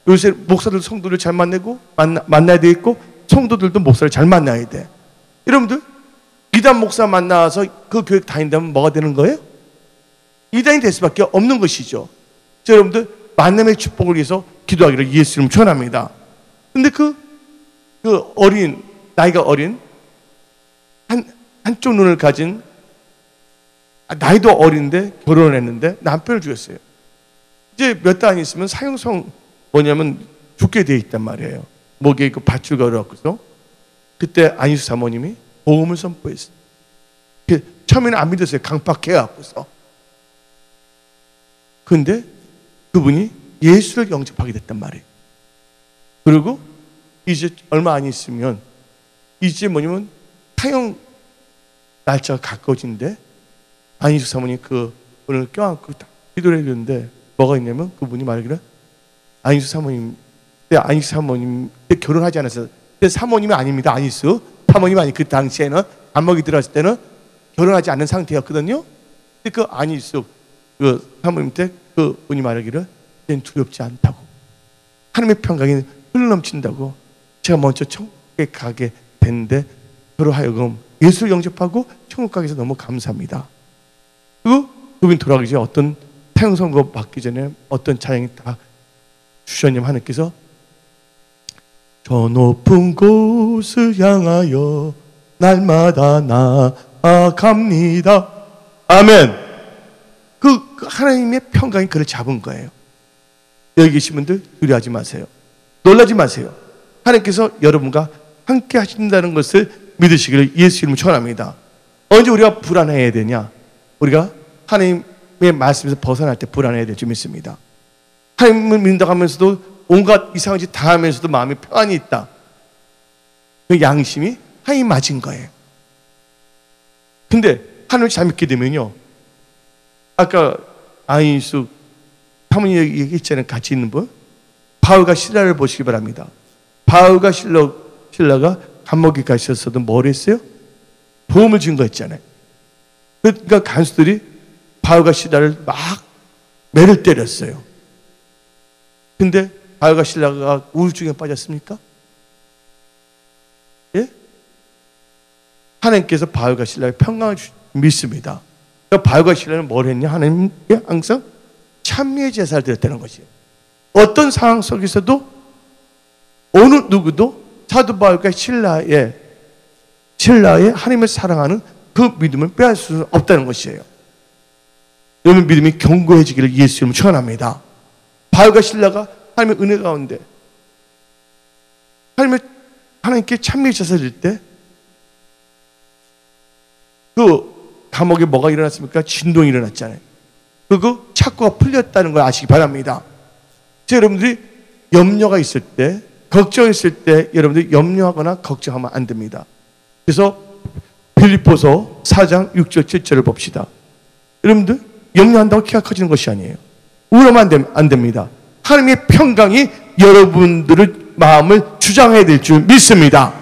요새 목사들 성도를 잘 만나야 되겠고 성도들도 목사를 잘 만나야 돼. 여러분들 이단 목사 만나서 그 교회 다닌다면 뭐가 되는 거예요? 이단이 될 수밖에 없는 것이죠. 자, 여러분들 만남의 축복을 위해서 기도하기를 예수 이름으로 축원합니다. 근데 그 어린 나이가 어린 한쪽 눈을 가진 나이도 어린데 결혼을 했는데 남편을 죽였어요. 이제 몇 달 안 있으면 사형성 뭐냐면 죽게 돼 있단 말이에요. 목에 그 밧줄 걸어갖고서 그때 안희수 사모님이 복음을 선포했어요. 처음에는 안 믿었어요. 강팍해갖고서. 근데 그분이 예수를 영접하게 됐단 말이에요. 그리고 이제 얼마 안 있으면 이제 뭐냐면 사형 날짜가 가까워진데 안희수 사모님이 그분을 껴안고 기도를 해줬는데 뭐가 있냐면 그분이 말하기를 안희수 사모님 때 결혼하지 않았어요. 근데 사모님이 아닙니다. 안희수 사모님이 아니 그 당시에는 안목이 들어왔을 때는 결혼하지 않은 상태였거든요. 근데 그 안희수 그 사모님 때 그분이 말하기를 이제는 두렵지 않다고 하나님의 평강이 흘러넘친다고 제가 먼저 천국에 가게 됐는데 저로 하여금 예수를 영접하고 천국 가게 해서 너무 감사합니다. 그리고 그분이 돌아가기 전에 어떤 사형 선고 받기 전에 어떤 찬양이 다 주셨냐면 하나님께서 저 높은 곳을 향하여 날마다 나아갑니다. 아멘. 그 하나님의 평강이 그를 잡은 거예요. 여기 계신 분들 두려워하지 마세요. 놀라지 마세요. 하나님께서 여러분과 함께 하신다는 것을 믿으시기를 예수 이름으로 축원합니다. 언제 우리가 불안해야 되냐? 우리가 하나님의 말씀에서 벗어날 때 불안해야 될 줄 믿습니다. 하나님을 믿는다고 하면서도 온갖 이상한 짓 다 하면서도 마음에 평안이 있다. 그 양심이 하나님 맞은 거예요. 근데 하나님을 잘 믿게 되면요 아까 아인수 사모님 얘기했잖아요. 같이 있는 분. 바울과 실라를 보시기 바랍니다. 바울과 실라가 감옥에 가셨어도 뭘 했어요? 보험을 준 거 있잖아요. 그러니까 간수들이 바울과 실라를 막 매를 때렸어요. 근데 바울과 실라가 우울증에 빠졌습니까? 예? 하나님께서 바울과 실라의 평강을 믿습니다. 그러니까 바울과 실라는 뭘 했냐? 하나님께 항상 찬미의 제사를 드렸다는 것이에요. 어떤 상황 속에서도 어느 누구도 사도 바울과 신라의 하나님을 사랑하는 그 믿음을 빼앗을 수는 없다는 것이에요. 여러분 믿음이 견고해지기를 예수 이름으로 축원합니다. 바울과 신라가 하나님의 은혜 가운데 하나님께 찬미의 제사를 드릴 때 그 감옥에 뭐가 일어났습니까? 진동이 일어났잖아요. 그리고 착고가 풀렸다는 걸 아시기 바랍니다. 여러분들이 염려가 있을 때, 걱정했을 때 여러분들이 염려하거나 걱정하면 안 됩니다. 그래서 빌립보서 4장 6절 7절을 봅시다. 여러분들 염려한다고 키가 커지는 것이 아니에요. 우울하면 안 됩니다. 하나님의 평강이 여러분들의 마음을 주장해야 될 줄 믿습니다.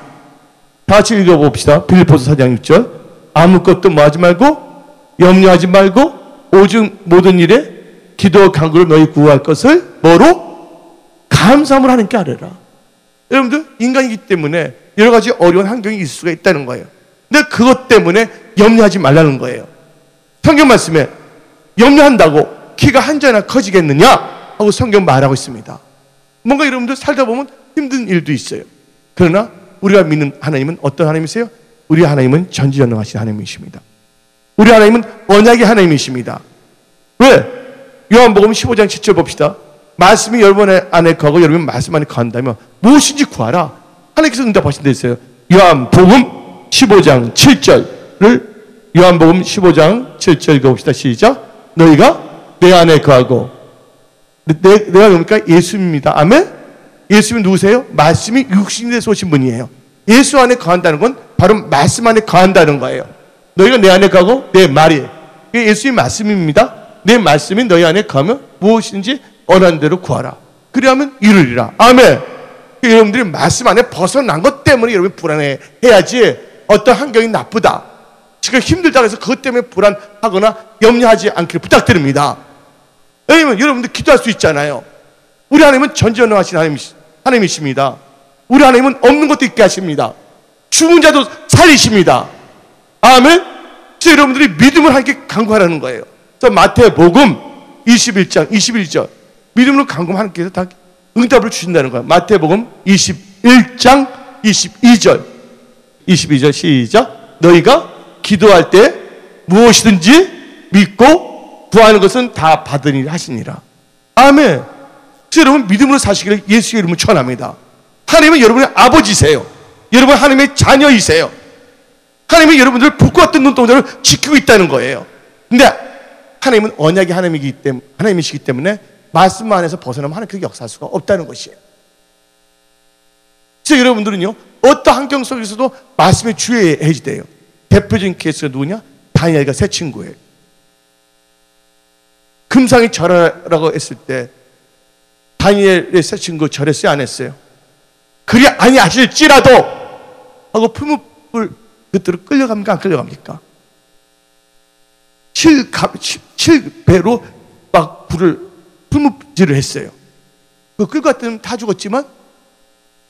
다 같이 읽어봅시다. 빌립보서 4장 6절. 아무것도 뭐하지 말고 염려하지 말고 오직 모든 일에 기도와 간구로 너희 구할 것을 뭐로? 감사함으로 하나님께 아뢰라. 여러분들 인간이기 때문에 여러 가지 어려운 환경이 있을 수가 있다는 거예요. 근데 그것 때문에 염려하지 말라는 거예요. 성경 말씀에 염려한다고 키가 한 자나 커지겠느냐 하고 성경 말하고 있습니다. 뭔가 여러분들 살다 보면 힘든 일도 있어요. 그러나 우리가 믿는 하나님은 어떤 하나님이세요? 우리 하나님은 전지전능하신 하나님이십니다. 우리 하나님은 언약의 하나님이십니다. 왜? 요한복음 15장 7절 봅시다. 말씀이 여러분 안에 거하고 여러분 말씀 안에 거한다면 무엇인지 구하라. 하나님께서 응답하신 데 있어요. 요한복음 15장 7절을 요한복음 15장 7절 읽어봅시다. 시작. 너희가 내 안에 거하고 내가 그러니까 예수입니다. 아멘? 예수님은 누구세요? 말씀이 육신이 돼서 오신 분이에요. 예수 안에 거한다는 건 바로 말씀 안에 거한다는 거예요. 너희가 내 안에 거하고 내 말이 예수님 말씀입니다. 내 말씀이 너희 안에 거하면 무엇인지 원하는 대로 구하라. 그리하면 이루리라. 아멘. 여러분들이 말씀 안에 벗어난 것 때문에 여러분 불안해야지 어떤 환경이 나쁘다, 지금 힘들다 해서 그것 때문에 불안하거나 염려하지 않기를 부탁드립니다. 왜냐면 여러분들 기도할 수 있잖아요. 우리 하나님은 전지전능하신 하나님이십니다. 우리 하나님은 없는 것도 있게 하십니다. 죽은 자도 살리십니다. 아멘. 그래서 여러분들이 믿음을 하나님께 간구하라는 거예요. 그래서 마태복음 21장 21절 믿음으로 간구하면 하나님께서 다 응답을 주신다는 거예요. 마태복음 21장 22절 시작. 너희가 기도할 때 무엇이든지 믿고 구하는 것은 다 받으리라 하시니라. 아멘. 그래서 여러분 믿음으로 사시기를 예수의 이름으로 축원합니다. 하나님은 여러분의 아버지세요. 여러분 하나님의 자녀이세요. 하나님은 여러분들을 복과 뜬 눈동자를 지키고 있다는 거예요. 근데 하나님은 언약의 하나님이시기 때문에 말씀 안에서 벗어나면 하나님 그렇게 역사할 수가 없다는 것이에요. 그래서 여러분들은요 어떤 환경 속에서도 말씀에 주의해야 돼요. 대표적인 케이스가 누구냐? 다니엘과 세 친구예요. 금상이 절하라고 했을 때 다니엘의 세 친구 절했어요? 안 했어요? 그리 아니하실지라도 하고 풀무불 그대로 끌려갑니까? 안 끌려갑니까? 7배로 막 풀무질을 했어요. 그 끌고 갔더니 다 죽었지만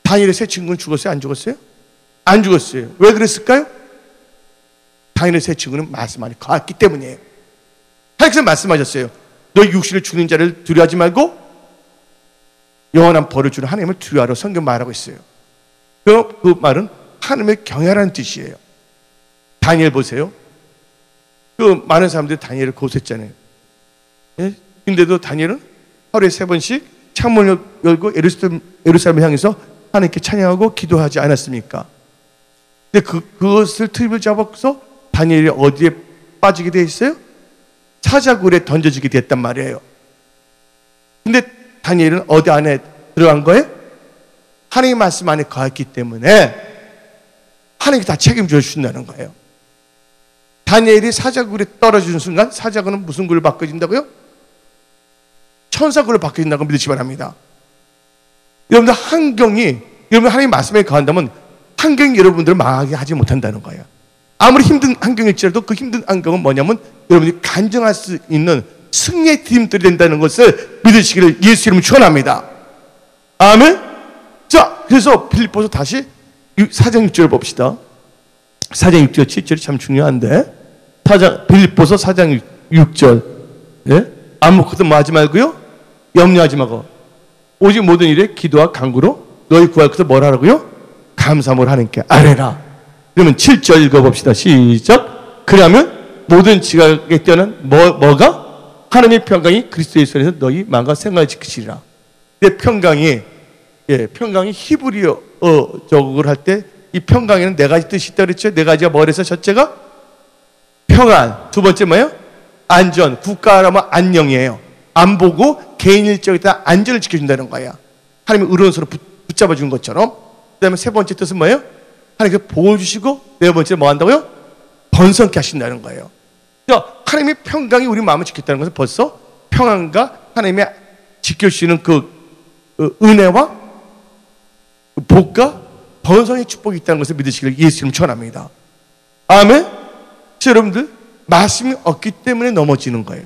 다니엘의 세 친구는 죽었어요? 안 죽었어요? 안 죽었어요. 왜 그랬을까요? 다니엘의 세 친구는 말씀 안에 거했기 때문이에요. 하나님께서 말씀하셨어요. 너희 육신을 죽는 자를 두려워하지 말고 영원한 벌을 주는 하나님을 두려워하라고 성경 말하고 있어요. 그 말은 하나님의 경외라는 뜻이에요. 다니엘 보세요. 그 많은 사람들이 다니엘을 고소했잖아요. 예? 근데도 다니엘은 하루에 3번씩 창문을 열고 예루살렘을 향해서 하나님께 찬양하고 기도하지 않았습니까? 근데 그것을 트립을 잡아서 다니엘이 어디에 빠지게 돼 있어요? 사자굴에 던져지게 됐단 말이에요. 근데 다니엘은 어디 안에 들어간 거예요? 하나님의 말씀 안에 거했기 때문에 하나님이 다 책임져 주신다는 거예요. 다니엘이 사자굴에 떨어지는 순간 사자굴은 무슨 굴로 바꿔진다고요? 천사굴로 바뀌어진다고 믿으시기 바랍니다. 여러분들 환경이, 여러분 하나님의 말씀에 거한다면 환경이 여러분들을 망하게 하지 못한다는 거예요. 아무리 힘든 환경일지라도 그 힘든 환경은 뭐냐면 여러분이 간증할 수 있는 승리의 팀들이 된다는 것을 믿으시기를 예수 이름으로 축원합니다. 아멘. 자, 그래서 빌립보서 다시 4장 6절을 봅시다. 4장 6절 7절이 참 중요한데, 빌립보서 4장 6절. 예? 아무것도 뭐 하지 말고요, 염려하지 말고 오직 모든 일에 기도와 간구로 너희 구할 것을 뭘 하라고요? 감사함으로 하나님께 아뢰라. 그러면 7절 읽어봅시다. 시작. 그러면 모든 지각에 뛰어난 뭐가? 하나님의 평강이 그리스도 예수 안에서 너희 마음과 생각을 지키시리라. 근데 평강이, 예, 평강이 히브리어적으로 할 때 이 평강에는 네 가지 뜻이 있다고 그랬죠. 네 가지가 뭐래서 첫째가 평안, 두 번째 뭐예요? 안전, 국가라면 안녕이에요. 안 보고 개인 일정에다 안전을 지켜준다는 거예요. 하나님의 의로운서로 붙잡아 준 것처럼. 그 다음에 세 번째 뜻은 뭐예요? 하나님께 보호 주시고, 네 번째 뭐 한다고요? 번성케 하신다는 거예요. 하나님의 평강이 우리 마음을 지켰다는 것은 벌써 평안과 하나님의 지켜주시는 그 은혜와 그 복과 번성의 축복이 있다는 것을 믿으시기를 예수 이름으로 축원합니다. 아멘. 여러분들 말씀이 없기 때문에 넘어지는 거예요.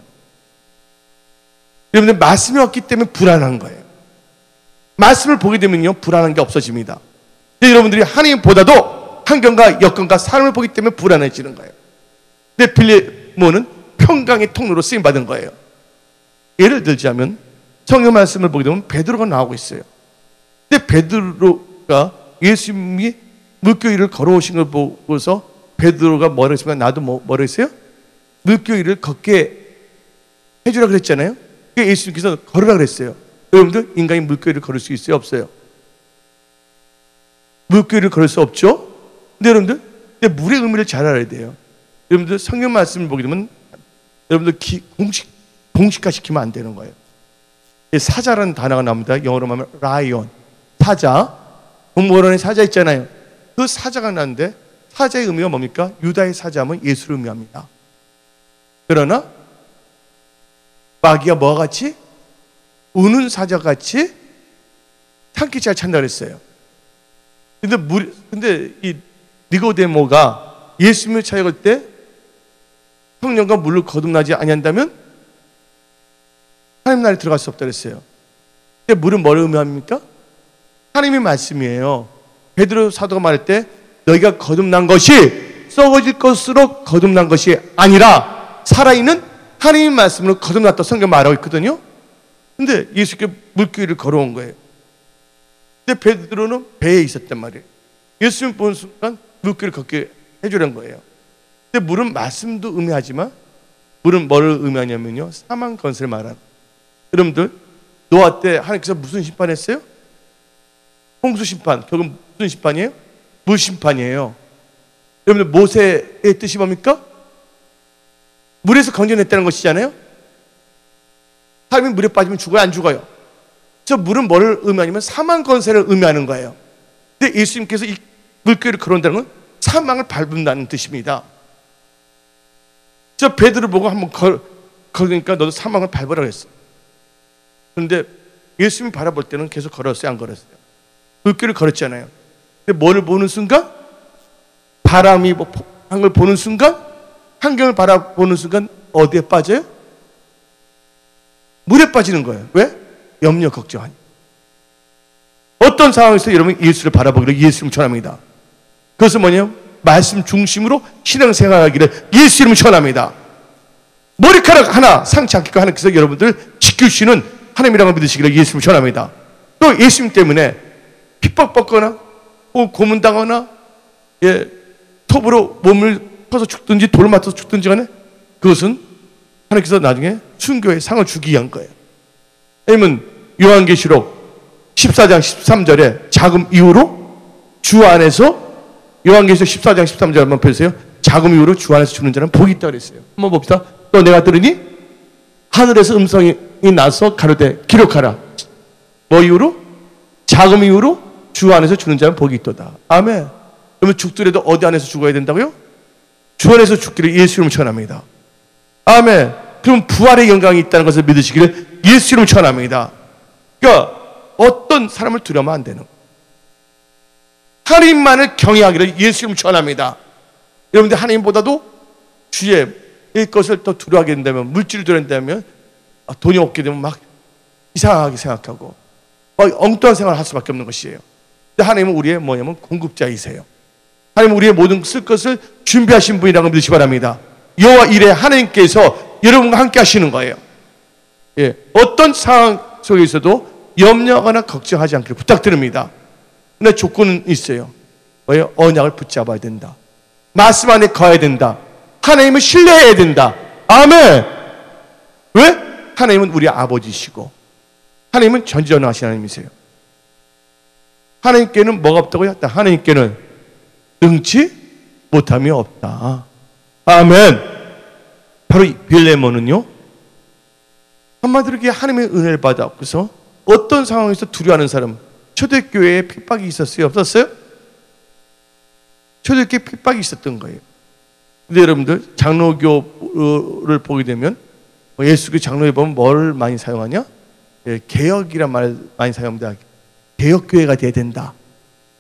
여러분들 말씀이 없기 때문에 불안한 거예요. 말씀을 보게 되면요, 불안한 게 없어집니다. 여러분들이 하나님보다도 환경과 여건과 사람을 보기 때문에 불안해지는 거예요. 근데 빌립보는 평강의 통로로 쓰임 받은 거예요. 예를 들자면 성경 말씀을 보게 되면 베드로가 나오고 있어요. 근데 베드로가 예수님이 물교 위를 걸어오신 걸 보고서 베드로가 뭐라 했습니까? 나도 뭐라 했어요? 물교 위를 걷게 해주라 그랬잖아요. 예수님께서 걸으라 그랬어요. 여러분들 인간이 물교 위를 걸을 수 있어요? 없어요? 물교 위를 걸을 수 없죠? 근데 여러분들 물의 의미를 잘 알아야 돼요. 여러분들 성경 말씀을 보게 되면 여러분들 공식화 시키면 안 되는 거예요. 사자라는 단어가 나옵니다. 영어로 하면 라이온, 사자. 동물원에 사자 있잖아요. 그 사자가 나는데 사자의 의미가 뭡니까? 유다의 사자하면 예수를 의미합니다. 그러나 마귀가 뭐와 같이? 우는 사자같이 참기 잘 찬다 그랬어요. 근데 이 니고데모가 예수님을 찾아갈 때 성령과 물을 거듭나지 아니한다면 하나님 나라에 들어갈 수 없다 그랬어요. 근데 물은 뭘 의미합니까? 하나님의 말씀이에요. 베드로 사도가 말할 때 너희가 거듭난 것이 썩어질 것으로 거듭난 것이 아니라 살아있는 하나님의 말씀으로 거듭났다 성경 말하고 있거든요. 근데 예수께 물길을 걸어온 거예요. 근데 베드로는 배에 있었단 말이에요. 예수님 보는 순간 물길을 걷게 해주려는 거예요. 근데 물은 말씀도 의미하지만 물은 뭐를 의미하냐면요, 사망 건설을 말하는. 여러분들 노아 때 하나님께서 무슨 심판했어요? 홍수 심판. 결국 무슨 심판이에요? 물 심판이에요. 여러분들 모세의 뜻이 뭡니까? 물에서 건져냈다는 것이잖아요. 사람이 물에 빠지면 죽어요, 안 죽어요? 저 물은 뭐를 의미하냐면 사망 건설을 의미하는 거예요. 근데 예수님께서 이 물길을 걸어온다는 건 사망을 밟는다는 뜻입니다. 저 베드로를 보고 한번 걸으니까 너도 사망을 밟으라 그랬어. 그런데 예수님이 바라볼 때는 계속 걸었어요, 안 걸었어요? 물길을 걸었잖아요. 근데 뭐를 보는 순간? 바람이 한 걸 보는 순간? 환경을 바라보는 순간 어디에 빠져요? 물에 빠지는 거예요. 왜? 염려, 걱정하니. 어떤 상황에서 여러분 예수를 바라보기를 예수님을 전합니다. 그것은 뭐냐면 말씀 중심으로 신앙생활하기를 예수 이름으로 전합니다. 머리카락 하나 상치 않게 하나님께서 여러분들 지켜주시는 하나님이라고 믿으시기를 예수 이름으로 전합니다. 또 예수님 때문에 핍박받거나 고문당하거나 톱으로 몸을 쳐서 죽든지 돌을 맞아서 죽든지 간에 그것은 하나님께서 나중에 순교의 상을 주기 위한 거예요. 왜냐면 요한계시록 14장 13절에 자금 이후로 주 안에서, 요한계시록 14장 13절 한번 펴주세요. 자금 이후로 주 안에서 주는 자는 복이 있다고 그랬어요. 한번 봅시다. 또 내가 들으니 하늘에서 음성이 나서 가로되 기록하라. 뭐 이후로? 자금 이후로 주 안에서 주는 자는 복이 있도다. 아멘. 그러면 죽더라도 어디 안에서 죽어야 된다고요? 주 안에서 죽기를 예수 이름으로 축원합니다. 아멘. 그럼 부활의 영광이 있다는 것을 믿으시기를 예수 이름으로 축원합니다. 그러니까 어떤 사람을 두려워하면 안 되는 거예요. 하나님만을 경외하기를 예수 이름으로 축원합니다. 여러분들 하나님보다도 주의 것을 더 두려워하게 된다면, 물질을 두려워한다면, 돈이 없게 되면 막 이상하게 생각하고 엉뚱한 생활을 할 수밖에 없는 것이에요. 근데 하나님은 우리의 뭐냐면 공급자이세요. 하나님은 우리의 모든 쓸 것을 준비하신 분이라고 믿으시기 바랍니다. 여호와 이레 하나님께서 여러분과 함께 하시는 거예요. 예, 어떤 상황 속에 있어도 염려하거나 걱정하지 않기를 부탁드립니다. 근데 조건은 있어요. 뭐예요? 언약을 붙잡아야 된다. 말씀 안에 거해야 된다. 하나님을 신뢰해야 된다. 아멘. 왜? 하나님은 우리 아버지시고 하나님은 전지전능하신 하나님이세요. 하나님께는 뭐가 없다고요? 하나님께는 능치 못함이 없다. 아멘. 바로 이 빌레몬은요, 한마디로 이렇게 하나님의 은혜를 받았고서 어떤 상황에서 두려워하는 사람, 초대교회에 핍박이 있었어요? 없었어요? 초대교회에 핍박이 있었던 거예요. 근데 여러분들 장로교를 보게 되면 예수교 장로에 보면 뭘 많이 사용하냐? 예, 개혁이란 말을 많이 사용합니다. 개혁교회가 돼야 된다.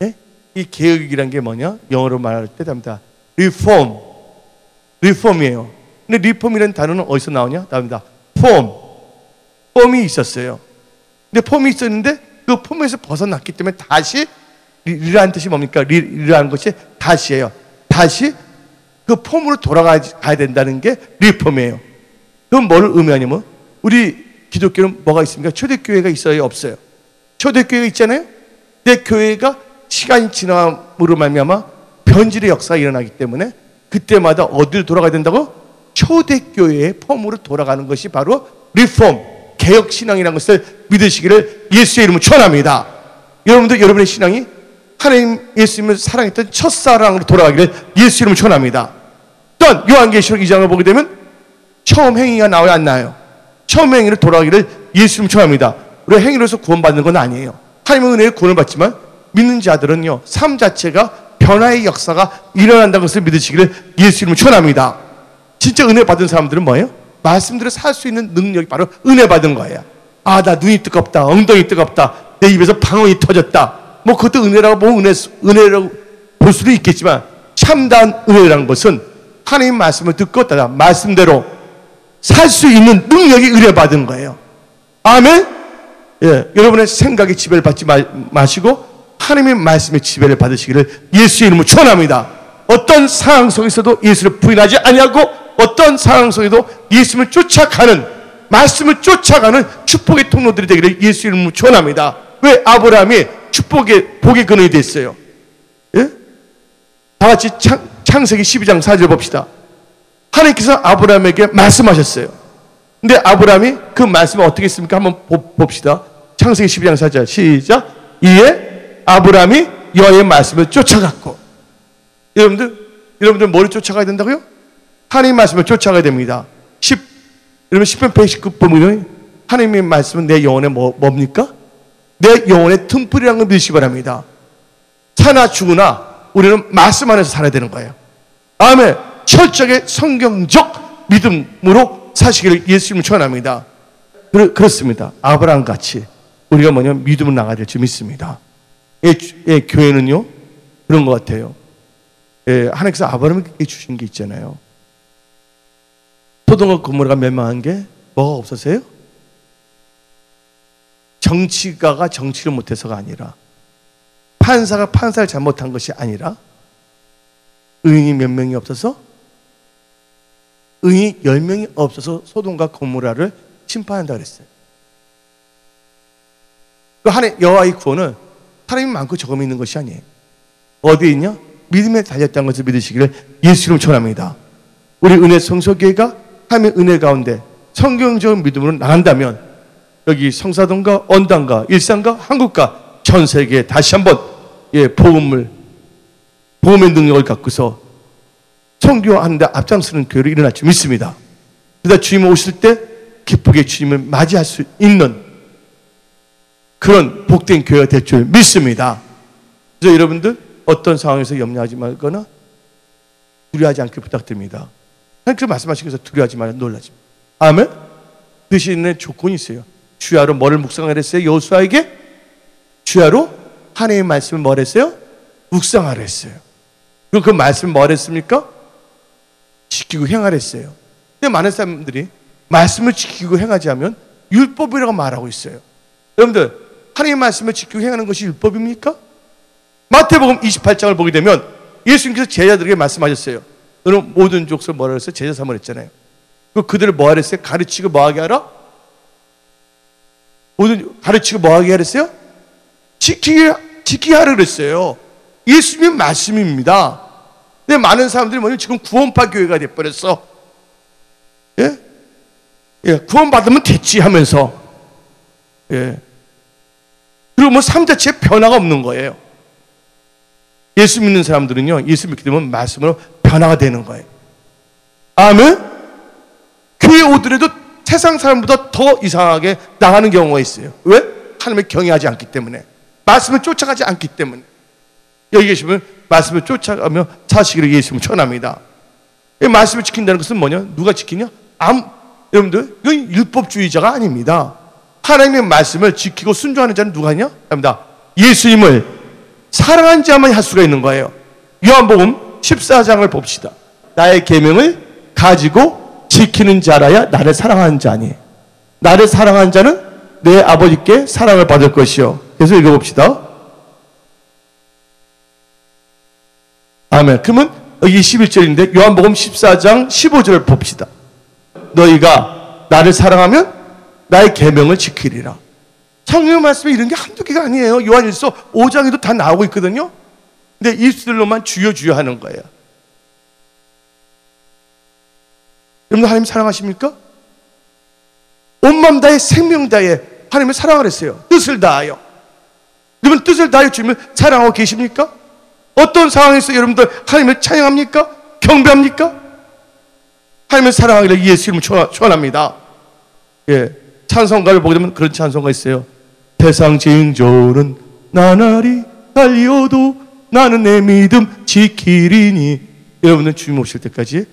예? 이 개혁이란 게 뭐냐? 영어로 말할 때 답니다. 리폼이에요. 근데 리폼이라는 단어는 어디서 나오냐? 답니다. 폼이 있었어요. 근데 폼이 있었는데 그 폼에서 벗어났기 때문에 다시 리라는 뜻이 뭡니까? 리라는 것이 다시예요. 다시 그 폼으로 돌아가야 된다는 게 리폼이에요. 그럼 뭐를 의미하냐면 우리 기독교는 뭐가 있습니까? 초대교회가 있어요? 없어요? 초대교회가 있잖아요? 근데 교회가 시간이 지남으로 말미암아 변질의 역사가 일어나기 때문에 그때마다 어디를 돌아가야 된다고? 초대교회의 폼으로 돌아가는 것이 바로 리폼, 개혁신앙이라는 것을 믿으시기를 예수의 이름으로 축원합니다. 여러분들 여러분의 신앙이 하나님 예수님을 사랑했던 첫사랑으로 돌아가기를 예수 이름으로 축원합니다. 또한 요한계시록 2장을 보게 되면 처음 행위가 나와야 안 나요. 처음 행위를 돌아가기를 예수 이름으로 축원합니다. 우리가 행위로서 구원받는 건 아니에요. 하나님의 은혜에 구원을 받지만 믿는 자들은요, 삶 자체가 변화의 역사가 일어난다는 것을 믿으시기를 예수 이름으로 축원합니다. 진짜 은혜 받은 사람들은 뭐예요? 말씀대로 살 수 있는 능력이 바로 은혜 받은 거예요. 아, 나 눈이 뜨겁다, 엉덩이 뜨겁다, 내 입에서 방언이 터졌다. 뭐 그것도 은혜라고 보면 은혜라고 볼 수도 있겠지만 참다운 은혜라는 것은 하나님 말씀을 듣고 따라 말씀대로 살 수 있는 능력이 은혜 받은 거예요. 아멘. 예, 여러분의 생각의 지배를 받지 마시고 하나님의 말씀의 지배를 받으시기를 예수의 이름으로 축원합니다. 어떤 상황 속에서도 예수를 부인하지 아니하고 어떤 상황 속에도 예수님을 쫓아가는, 말씀을 쫓아가는 축복의 통로들이 되기를 예수의 이름으로 축원합니다. 왜? 아브라함이 축복의 복의 근원이 됐어요. 예? 다 같이 창세기 12장 4절 봅시다. 하나님께서 아브라함에게 말씀하셨어요. 근데 아브라함이 그 말씀을 어떻게 했습니까? 한번 봅시다. 창세기 12장 4절 시작. 이에 아브라함이 여호와의 말씀을 쫓아갔고. 여러분들 뭐를 쫓아가야 된다고요? 하나님의 말씀을 쫓아가야 됩니다. 여러분 10편 119 보면 하나님의 말씀은 내 영혼에 뭡니까? 내 영혼의 등불이라는 걸 믿으시기 바랍니다. 사나 죽으나 우리는 말씀 안에서 살아야 되는 거예요. 아멘. 철저하게 성경적 믿음으로 사시기를 예수님을 축원합니다. 그렇습니다. 아브라함 같이 우리가 뭐냐면 믿음으로 나가야 될 줄 믿습니다. 교회는요 그런 것 같아요. 하나님께서 아브라함에게 주신 게 있잖아요. 소돔과 고모라가 멸망한 게 뭐가 없었어요? 정치가가 정치를 못해서가 아니라, 판사가 판사를 잘못한 것이 아니라, 의인이 몇 명이 없어서, 의인이 10명이 없어서 소돔과 고모라를 심판한다 그랬어요. 그 하나님 여호와의 구원은 사람이 많고 적음이 있는 것이 아니에요. 어디에 있냐? 믿음에 달렸다는 것을 믿으시기를 예수 이름으로 축원합니다. 우리 은혜 성소교회가 하나님의 은혜 가운데 성경적 믿음으로 나간다면 여기 성사동과 언당과 일산과 한국과 전 세계에 다시 한번 복음의 능력을 갖고서 선교하는데 앞장서는 교회로 일어날 줄 믿습니다. 그러다 주님 오실 때 기쁘게 주님을 맞이할 수 있는 그런 복된 교회가 될 줄 믿습니다. 그래서 여러분들 어떤 상황에서 염려하지 말거나 두려워하지 않게 부탁드립니다. 하나님께서 말씀하시면서 두려워하지 말라 놀라지 마. 아멘. 대신에 조건이 있어요. 주야로 뭐를 묵상하라 했어요? 여호수아에게 주야로 하나님의 말씀을 뭐라 했어요? 묵상하라 했어요. 그리고 그 말씀을 뭐라 했습니까? 지키고 행하라 했어요. 근데 많은 사람들이 말씀을 지키고 행하지 않으면 율법이라고 말하고 있어요. 여러분들, 하나님의 말씀을 지키고 행하는 것이 율법입니까? 마태복음 28장을 보게 되면 예수님께서 제자들에게 말씀하셨어요. 너는 모든 족속을 뭐라 했어요? 제자 삼으라 했잖아요. 그들을 뭐 하라 했어요? 가르치고 뭐 하게 하라? 모든 가르치고 뭐 하게 하라 했어요? 지키게 하라 그랬어요. 예수님의 말씀입니다. 근데 많은 사람들이 뭐냐면 지금 구원파 교회가 돼버렸어. 예? 예, 구원받으면 됐지 하면서. 예. 그리고 뭐 삶 자체에 변화가 없는 거예요. 예수 믿는 사람들은요, 예수 믿게 되면 말씀으로 변화가 되는 거예요. 아멘? 교회 오더라도 세상 사람보다 더 이상하게 나가는 경우가 있어요. 왜? 하나님을 경외하지 않기 때문에. 말씀을 쫓아가지 않기 때문에. 여기 계시면 말씀을 쫓아가며 사시기를 예수님을 전합니다. 이 말씀을 지킨다는 것은 뭐냐? 누가 지키냐? 여러분들, 이건 율법주의자가 아닙니다. 하나님의 말씀을 지키고 순종하는 자는 누가 하냐? 합니다. 예수님을 사랑한 자만이 할 수가 있는 거예요. 요한복음 14장을 봅시다. 나의 계명을 가지고 지키는 자라야 나를 사랑하는 자니. 나를 사랑하는 자는 내 아버지께 사랑을 받을 것이요. 그래서 읽어봅시다. 아멘. 그러면 여기 11절인데 요한복음 14장 15절을 봅시다. 너희가 나를 사랑하면 나의 계명을 지키리라. 성경 말씀에 이런 게 한두 개가 아니에요. 요한일서 5장에도 다 나오고 있거든요. 근데 입술로만 주여 주여 하는 거예요. 여러분 하나님 사랑하십니까? 온 마음 다해 생명 다해 하나님을 사랑하랬어요. 뜻을 다하여. 여러분 뜻을 다하여 주님을 사랑하고 계십니까? 어떤 상황에서 여러분들 하나님을 찬양합니까? 경배합니까? 하나님을 사랑하기를 예수 이름으로 축원합니다. 예, 찬송가를 보게 되면 그런 찬송가 있어요. 세상 징조는 나날이 달려도 나는 내 믿음 지키리니. 여러분은 주님 오실 때까지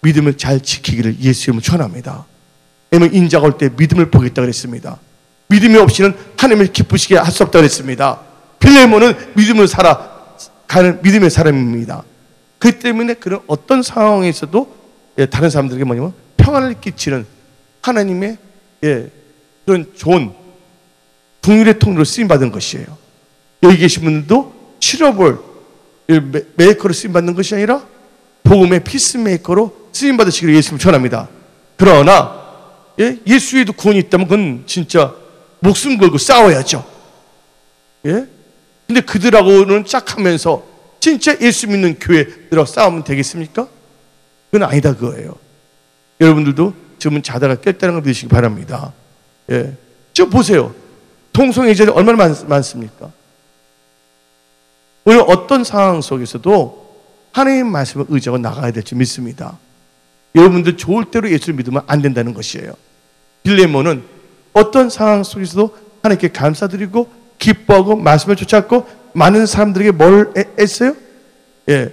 믿음을 잘 지키기를 예수 이름으로 축원합니다. 왜냐면 인자가 올 때 믿음을 보겠다고 그랬습니다. 믿음이 없이는 하나님을 기쁘시게 할 수 없다고 그랬습니다. 빌레몬은 믿음을 살아가는 믿음의 사람입니다. 그 때문에 그런 어떤 상황에서도 다른 사람들에게 뭐냐면 평안을 끼치는 하나님의 그런 좋은 긍휼의 통로로 쓰임받은 것이에요. 여기 계신 분들도 치료볼 메이커로 쓰임받는 것이 아니라 복음의 피스메이커로 쓰임받으시기를 예수님을 전합니다. 그러나 예수에도 구원이 있다면 그건 진짜 목숨 걸고 싸워야죠. 예? 근데 그들하고는 짝하면서 진짜 예수 믿는 교회들하고 싸우면 되겠습니까? 그건 아니다 그거예요. 여러분들도 지금은 자다가 깼다는 걸 믿으시기 바랍니다. 예. 저 보세요. 동성애자들이 얼마나 많습니까? 오늘 어떤 상황 속에서도 하나님의 말씀을 의지하고 나가야 될지 믿습니다. 여러분들 좋을 대로 예수를 믿으면 안 된다는 것이에요. 빌레몬은 어떤 상황 속에서도 하나님께 감사드리고 기뻐하고 말씀을 쫓았고 많은 사람들에게 뭘 했어요? 예,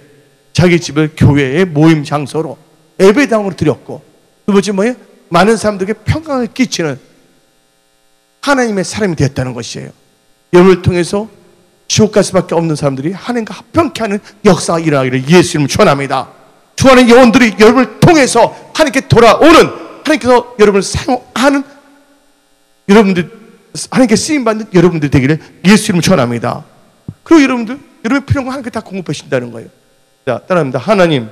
자기 집을 교회의 모임 장소로 예배당으로 드렸고 두 번째 뭐예요? 많은 사람들에게 평강을 끼치는 하나님의 사람이 되었다는 것이에요. 여러분을 통해서 지옥 갈 수밖에 없는 사람들이 하나님과 합평케 하는 역사가 일어나기를 예수 이름으로 축원합니다. 축원하는 영혼들이 여러분을 통해서 하나님께 돌아오는 하나님께서 여러분을 사용하는 여러분들 하나님께 쓰임받는 여러분들 되기를 예수 이름으로 축원합니다. 그리고 여러분의 필요한 거 하나님께 다 공급해 주신다는 거예요. 자, 따라합니다. 하나님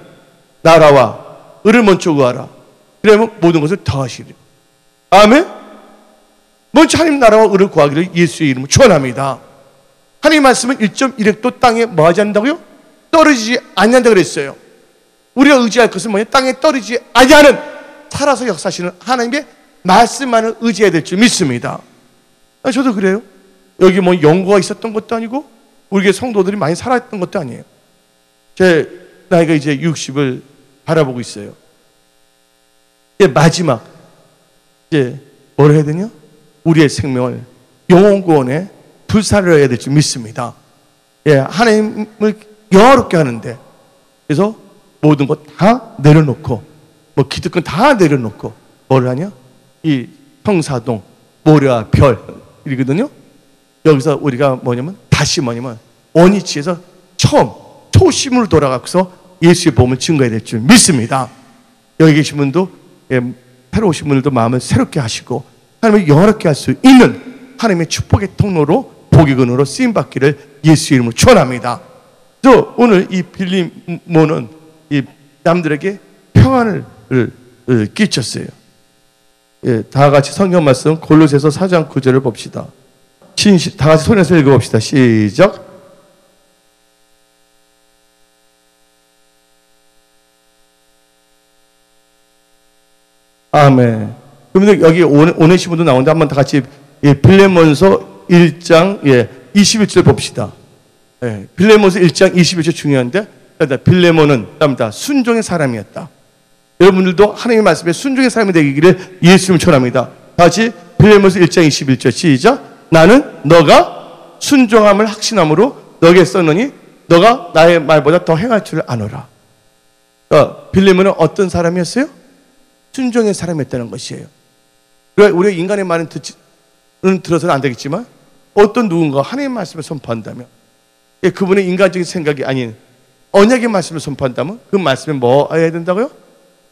나라와 의를 먼저 구하라. 그러면 모든 것을 더하시리라. 아멘. 먼저 하나님 나라와 의를 구하기를 예수의 이름으로 축원합니다. 하나님 말씀은 1.1획도 땅에 뭐 하지 않는다고요? 떨어지지 않는다고 그랬어요. 우리가 의지할 것은 뭐냐? 땅에 떨어지지 아니하는 살아서 역사하시는 하나님의 말씀만을 의지해야 될 줄 믿습니다. 저도 그래요. 여기 뭐 연구가 있었던 것도 아니고 우리 성도들이 많이 살아있던 것도 아니에요. 제 나이가 이제 60을 바라보고 있어요. 이제 마지막 이제 뭘 해야 되냐? 우리의 생명을 영혼 구원에 불사를 해야 될 줄 믿습니다. 예, 하나님을 영화롭게 하는데 그래서 모든 것 다 내려놓고 뭐 기득권 다 내려놓고 뭘 하냐? 이 형사동 모래와 별이거든요. 여기서 우리가 뭐냐면 다시 뭐냐면 원위치에서 처음 초심으로 돌아가서 예수의 복음을 증거해야 될 줄 믿습니다. 여기 계신 분도 새로 오신 분들도 마음을 새롭게 하시고 하나님을 영화롭게 할 수 있는 하나님의 축복의 통로로 복의 근으로 쓰임받기를 예수의 이름으로 축원합니다. 또 오늘 이 빌레몬은 이 남들에게 평안을 끼쳤어요. 다 같이 성경 말씀 골로새서 4장 9절을 봅시다. 다 같이 손에서 읽어봅시다. 시작. 아멘. 그러면 여기 오네시모도 나오는데 한번 다 같이 빌레몬서 1장 21절 봅시다. 빌레몬서 1장 21절 중요한데 빌레몬은 순종의 사람이었다. 여러분들도 하나님의 말씀에 순종의 사람이 되기를 예수님을 축원합니다. 다시 빌레몬서 1장 21절 시작. 나는 너가 순종함을 확신함으로 너에게 썼느니 너가 나의 말보다 더 행할 줄 아노라. 빌레몬은 어떤 사람이었어요? 순종의 사람이었다는 것이에요. 우리가 인간의 말은 들어서는 안 되겠지만 어떤 누군가 하나님의 말씀을 선포한다면 그분의 인간적인 생각이 아닌 언약의 말씀을 선포한다면 그 말씀에 뭐 해야 된다고요?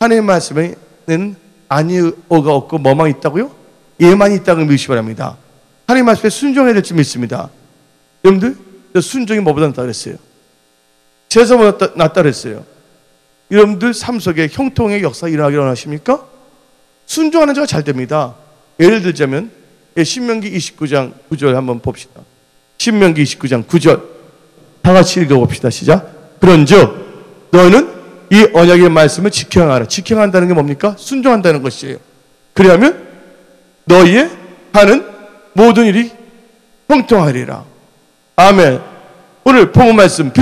하나님의 말씀에는 아니오가 없고 뭐만 있다고요? 예만 있다고 믿으시기 바랍니다. 하나님의 말씀에 순종해야 될지 믿습니다. 여러분들 순종이 뭐보다 낫다 그랬어요? 제사보다 낫다 그랬어요. 여러분들 삶 속에 형통의 역사가 일어나기를 원하십니까? 순종하는 자가 잘 됩니다. 예를 들자면 신명기 29장 9절 한번 봅시다. 신명기 29장 9절 다 같이 읽어봅시다. 시작. 그런즉 너는 이 언약의 말씀을 지켜하라. 지켜한다는 게 뭡니까? 순종한다는 것이에요. 그리하면 너희의 하는 모든 일이 형통하리라. 아멘. 오늘 본문 말씀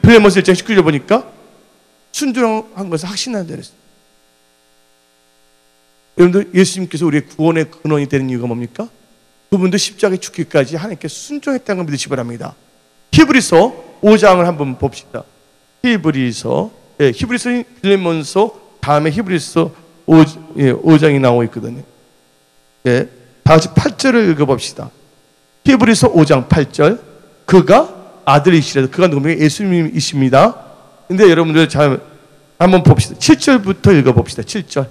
빌레몬서 1장 19절 보니까 순종한 것을 확신한다 그랬어요. 여러분들 예수님께서 우리의 구원의 근원이 되는 이유가 뭡니까? 그분도 십자가에 죽기까지 하나님께 순종했다는 걸 믿으시기 바랍니다. 히브리서 5장을 한번 봅시다. 히브리서 빌레몬서 다음에 히브리서 5장이 나오고 있거든요. 다 같이 8절을 읽어봅시다. 히브리서 5장 8절 그가 아들이시라. 그가 누구면 예수님이십니다. 근데 여러분들 잘 한번 봅시다. 7절부터 읽어봅시다. 7절.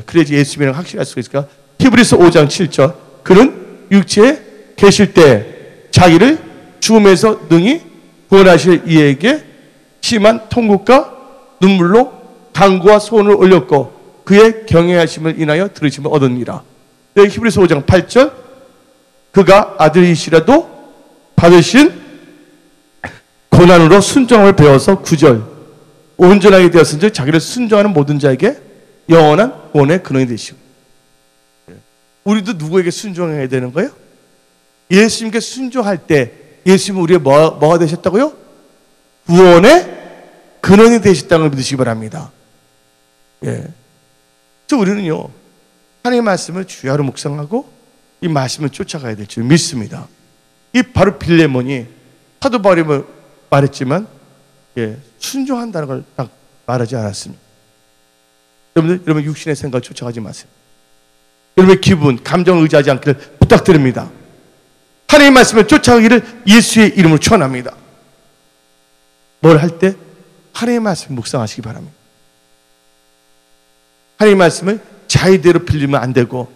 그래야지 예수님이랑 확실할 수가 있을까? 히브리서 5장 7절. 그는 육체에 계실 때 자기를 죽음에서 능히 구원하실 이에게 심한 통곡과 눈물로 간구와 소원을 올렸고 그의 경외하심을 인하여 들으심을 얻으니라. 히브리서 5장 8절. 그가 아들이시라도 받으신 고난으로 순종을 배워서 9절. 온전하게 되었은즉 자기를 순종하는 모든 자에게 영원한 구원의 근원이 되시고. 우리도 누구에게 순종해야 되는 거예요? 예수님께 순종할 때 예수님은 우리의 뭐가 되셨다고요? 구원의 근원이 되셨다는 걸 믿으시기 바랍니다. 그래서 우리는요 하나님의 말씀을 주야로 묵상하고 이 말씀을 쫓아가야 될 줄 믿습니다. 이 바로 빌레몬이 사도 바울이 말했지만 순종한다는 걸 딱 말하지 않았습니다. 여러분 육신의 생각을 쫓아가지 마세요. 여러분의 기분, 감정을 의지하지 않기를 부탁드립니다. 하나님의 말씀을 쫓아가기를 예수의 이름으로 축원합니다. 뭘 할 때 하나님의 말씀을 묵상하시기 바랍니다. 하나님의 말씀을 자의대로 빌리면 안 되고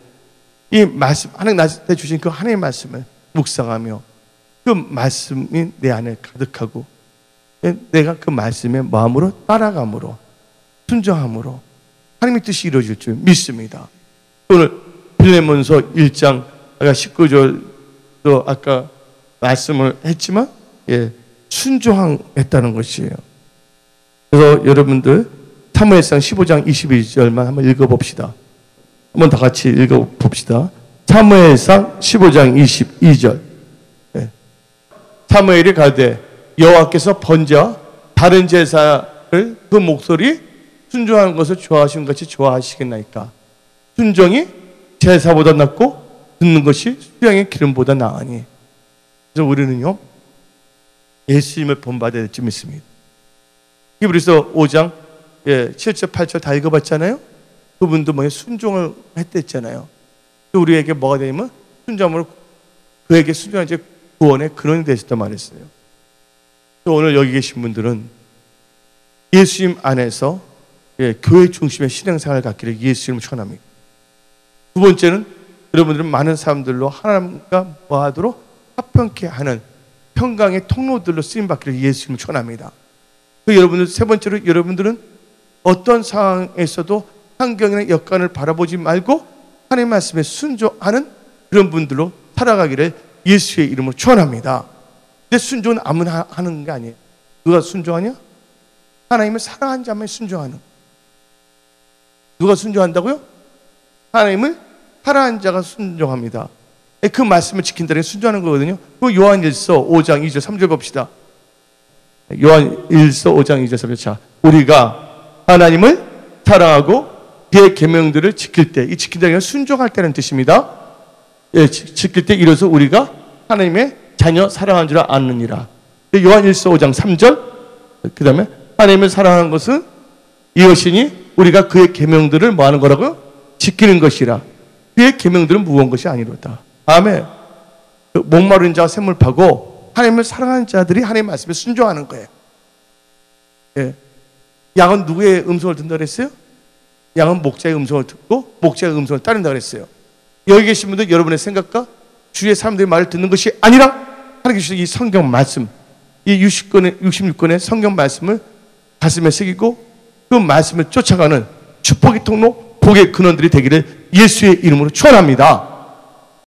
이 말씀 하나님 나한테 주신 그 하나님의 말씀을 묵상하며 그 말씀이 내 안에 가득하고 내가 그 말씀의 마음으로 따라감으로 순종함으로 하나님의 뜻이 이루어질 줄 믿습니다. 오늘 빌레몬서 1장 19절도 아까 말씀을 했지만 순종했다는 것이에요. 그래서 여러분들 사무엘상 15장 22절만 한번 읽어봅시다. 한번 다 같이 읽어봅시다. 사무엘상 15장 22절. 사무엘이 가되 여호와께서 번제와 다른 제사를 그 목소리 순종하는 것을 좋아하시는 것이 좋아하시겠나이까. 순종이 제사보다 낫고 듣는 것이 수양의 기름보다 나으니. 그래서 우리는요 예수님을 본받아야 될지 믿습니다. 히브리서 5장 7절, 8절 다 읽어봤잖아요. 그분도 순종을 했댔잖아요. 또 우리에게 뭐가 되냐면 순종으로 그에게 순종한 이제 구원의 근원이 되셨단 말이었어요. 또 오늘 여기 계신 분들은 예수님 안에서 교회 중심의 신앙생활을 갖기를 예수님을 축원합니다. 두 번째는 여러분들은 많은 사람들로 하나님과 뭐하도록 화평케 하는 평강의 통로들로 쓰임받기를 예수님을 축원합니다. 그 여러분들 세 번째로 여러분들은 어떤 상황에서도 환경이나 여건을 바라보지 말고 하나님의 말씀에 순종하는 그런 분들로 살아가기를 예수의 이름으로 축원합니다. 근데 순종은 아무나 하는 게 아니에요. 누가 순종하냐? 하나님을 사랑한 자만 순종하는. 누가 순종한다고요? 하나님을 사랑한 자가 순종합니다. 그 말씀을 지킨다는 게 순종하는 거거든요. 그 요한일서 5장 2절 3절 봅시다. 요한일서 5장 2절 3절. 자, 우리가 하나님을 사랑하고 그의 계명들을 지킬 때, 이 지킨다는 게 순종할 때는 뜻입니다. 지킬 때 이로써 우리가 하나님의 자녀 사랑한 줄 아느니라. 요한일서 5장 3절. 그 다음에 하나님을 사랑하는 것은 이것이니 우리가 그의 계명들을 뭐 하는 거라고요? 지키는 것이라. 그의 계명들은 무거운 것이 아니로다. 아멘. 목마른 자와 샘물 파고 하나님을 사랑하는 자들이 하나님의 말씀에 순종하는 거예요. 양은 누구의 음성을 듣는다 그랬어요? 양은 목자의 음성을 듣고 목자의 음성을 따른다 그랬어요. 여기 계신 분들 여러분의 생각과 주위의 사람들의 말을 듣는 것이 아니라 하나님께 주신 이 성경 말씀, 이 66권의 성경 말씀을 가슴에 새기고 그 말씀을 쫓아가는 축복의 통로, 복의 근원들이 되기를 예수의 이름으로 축원합니다.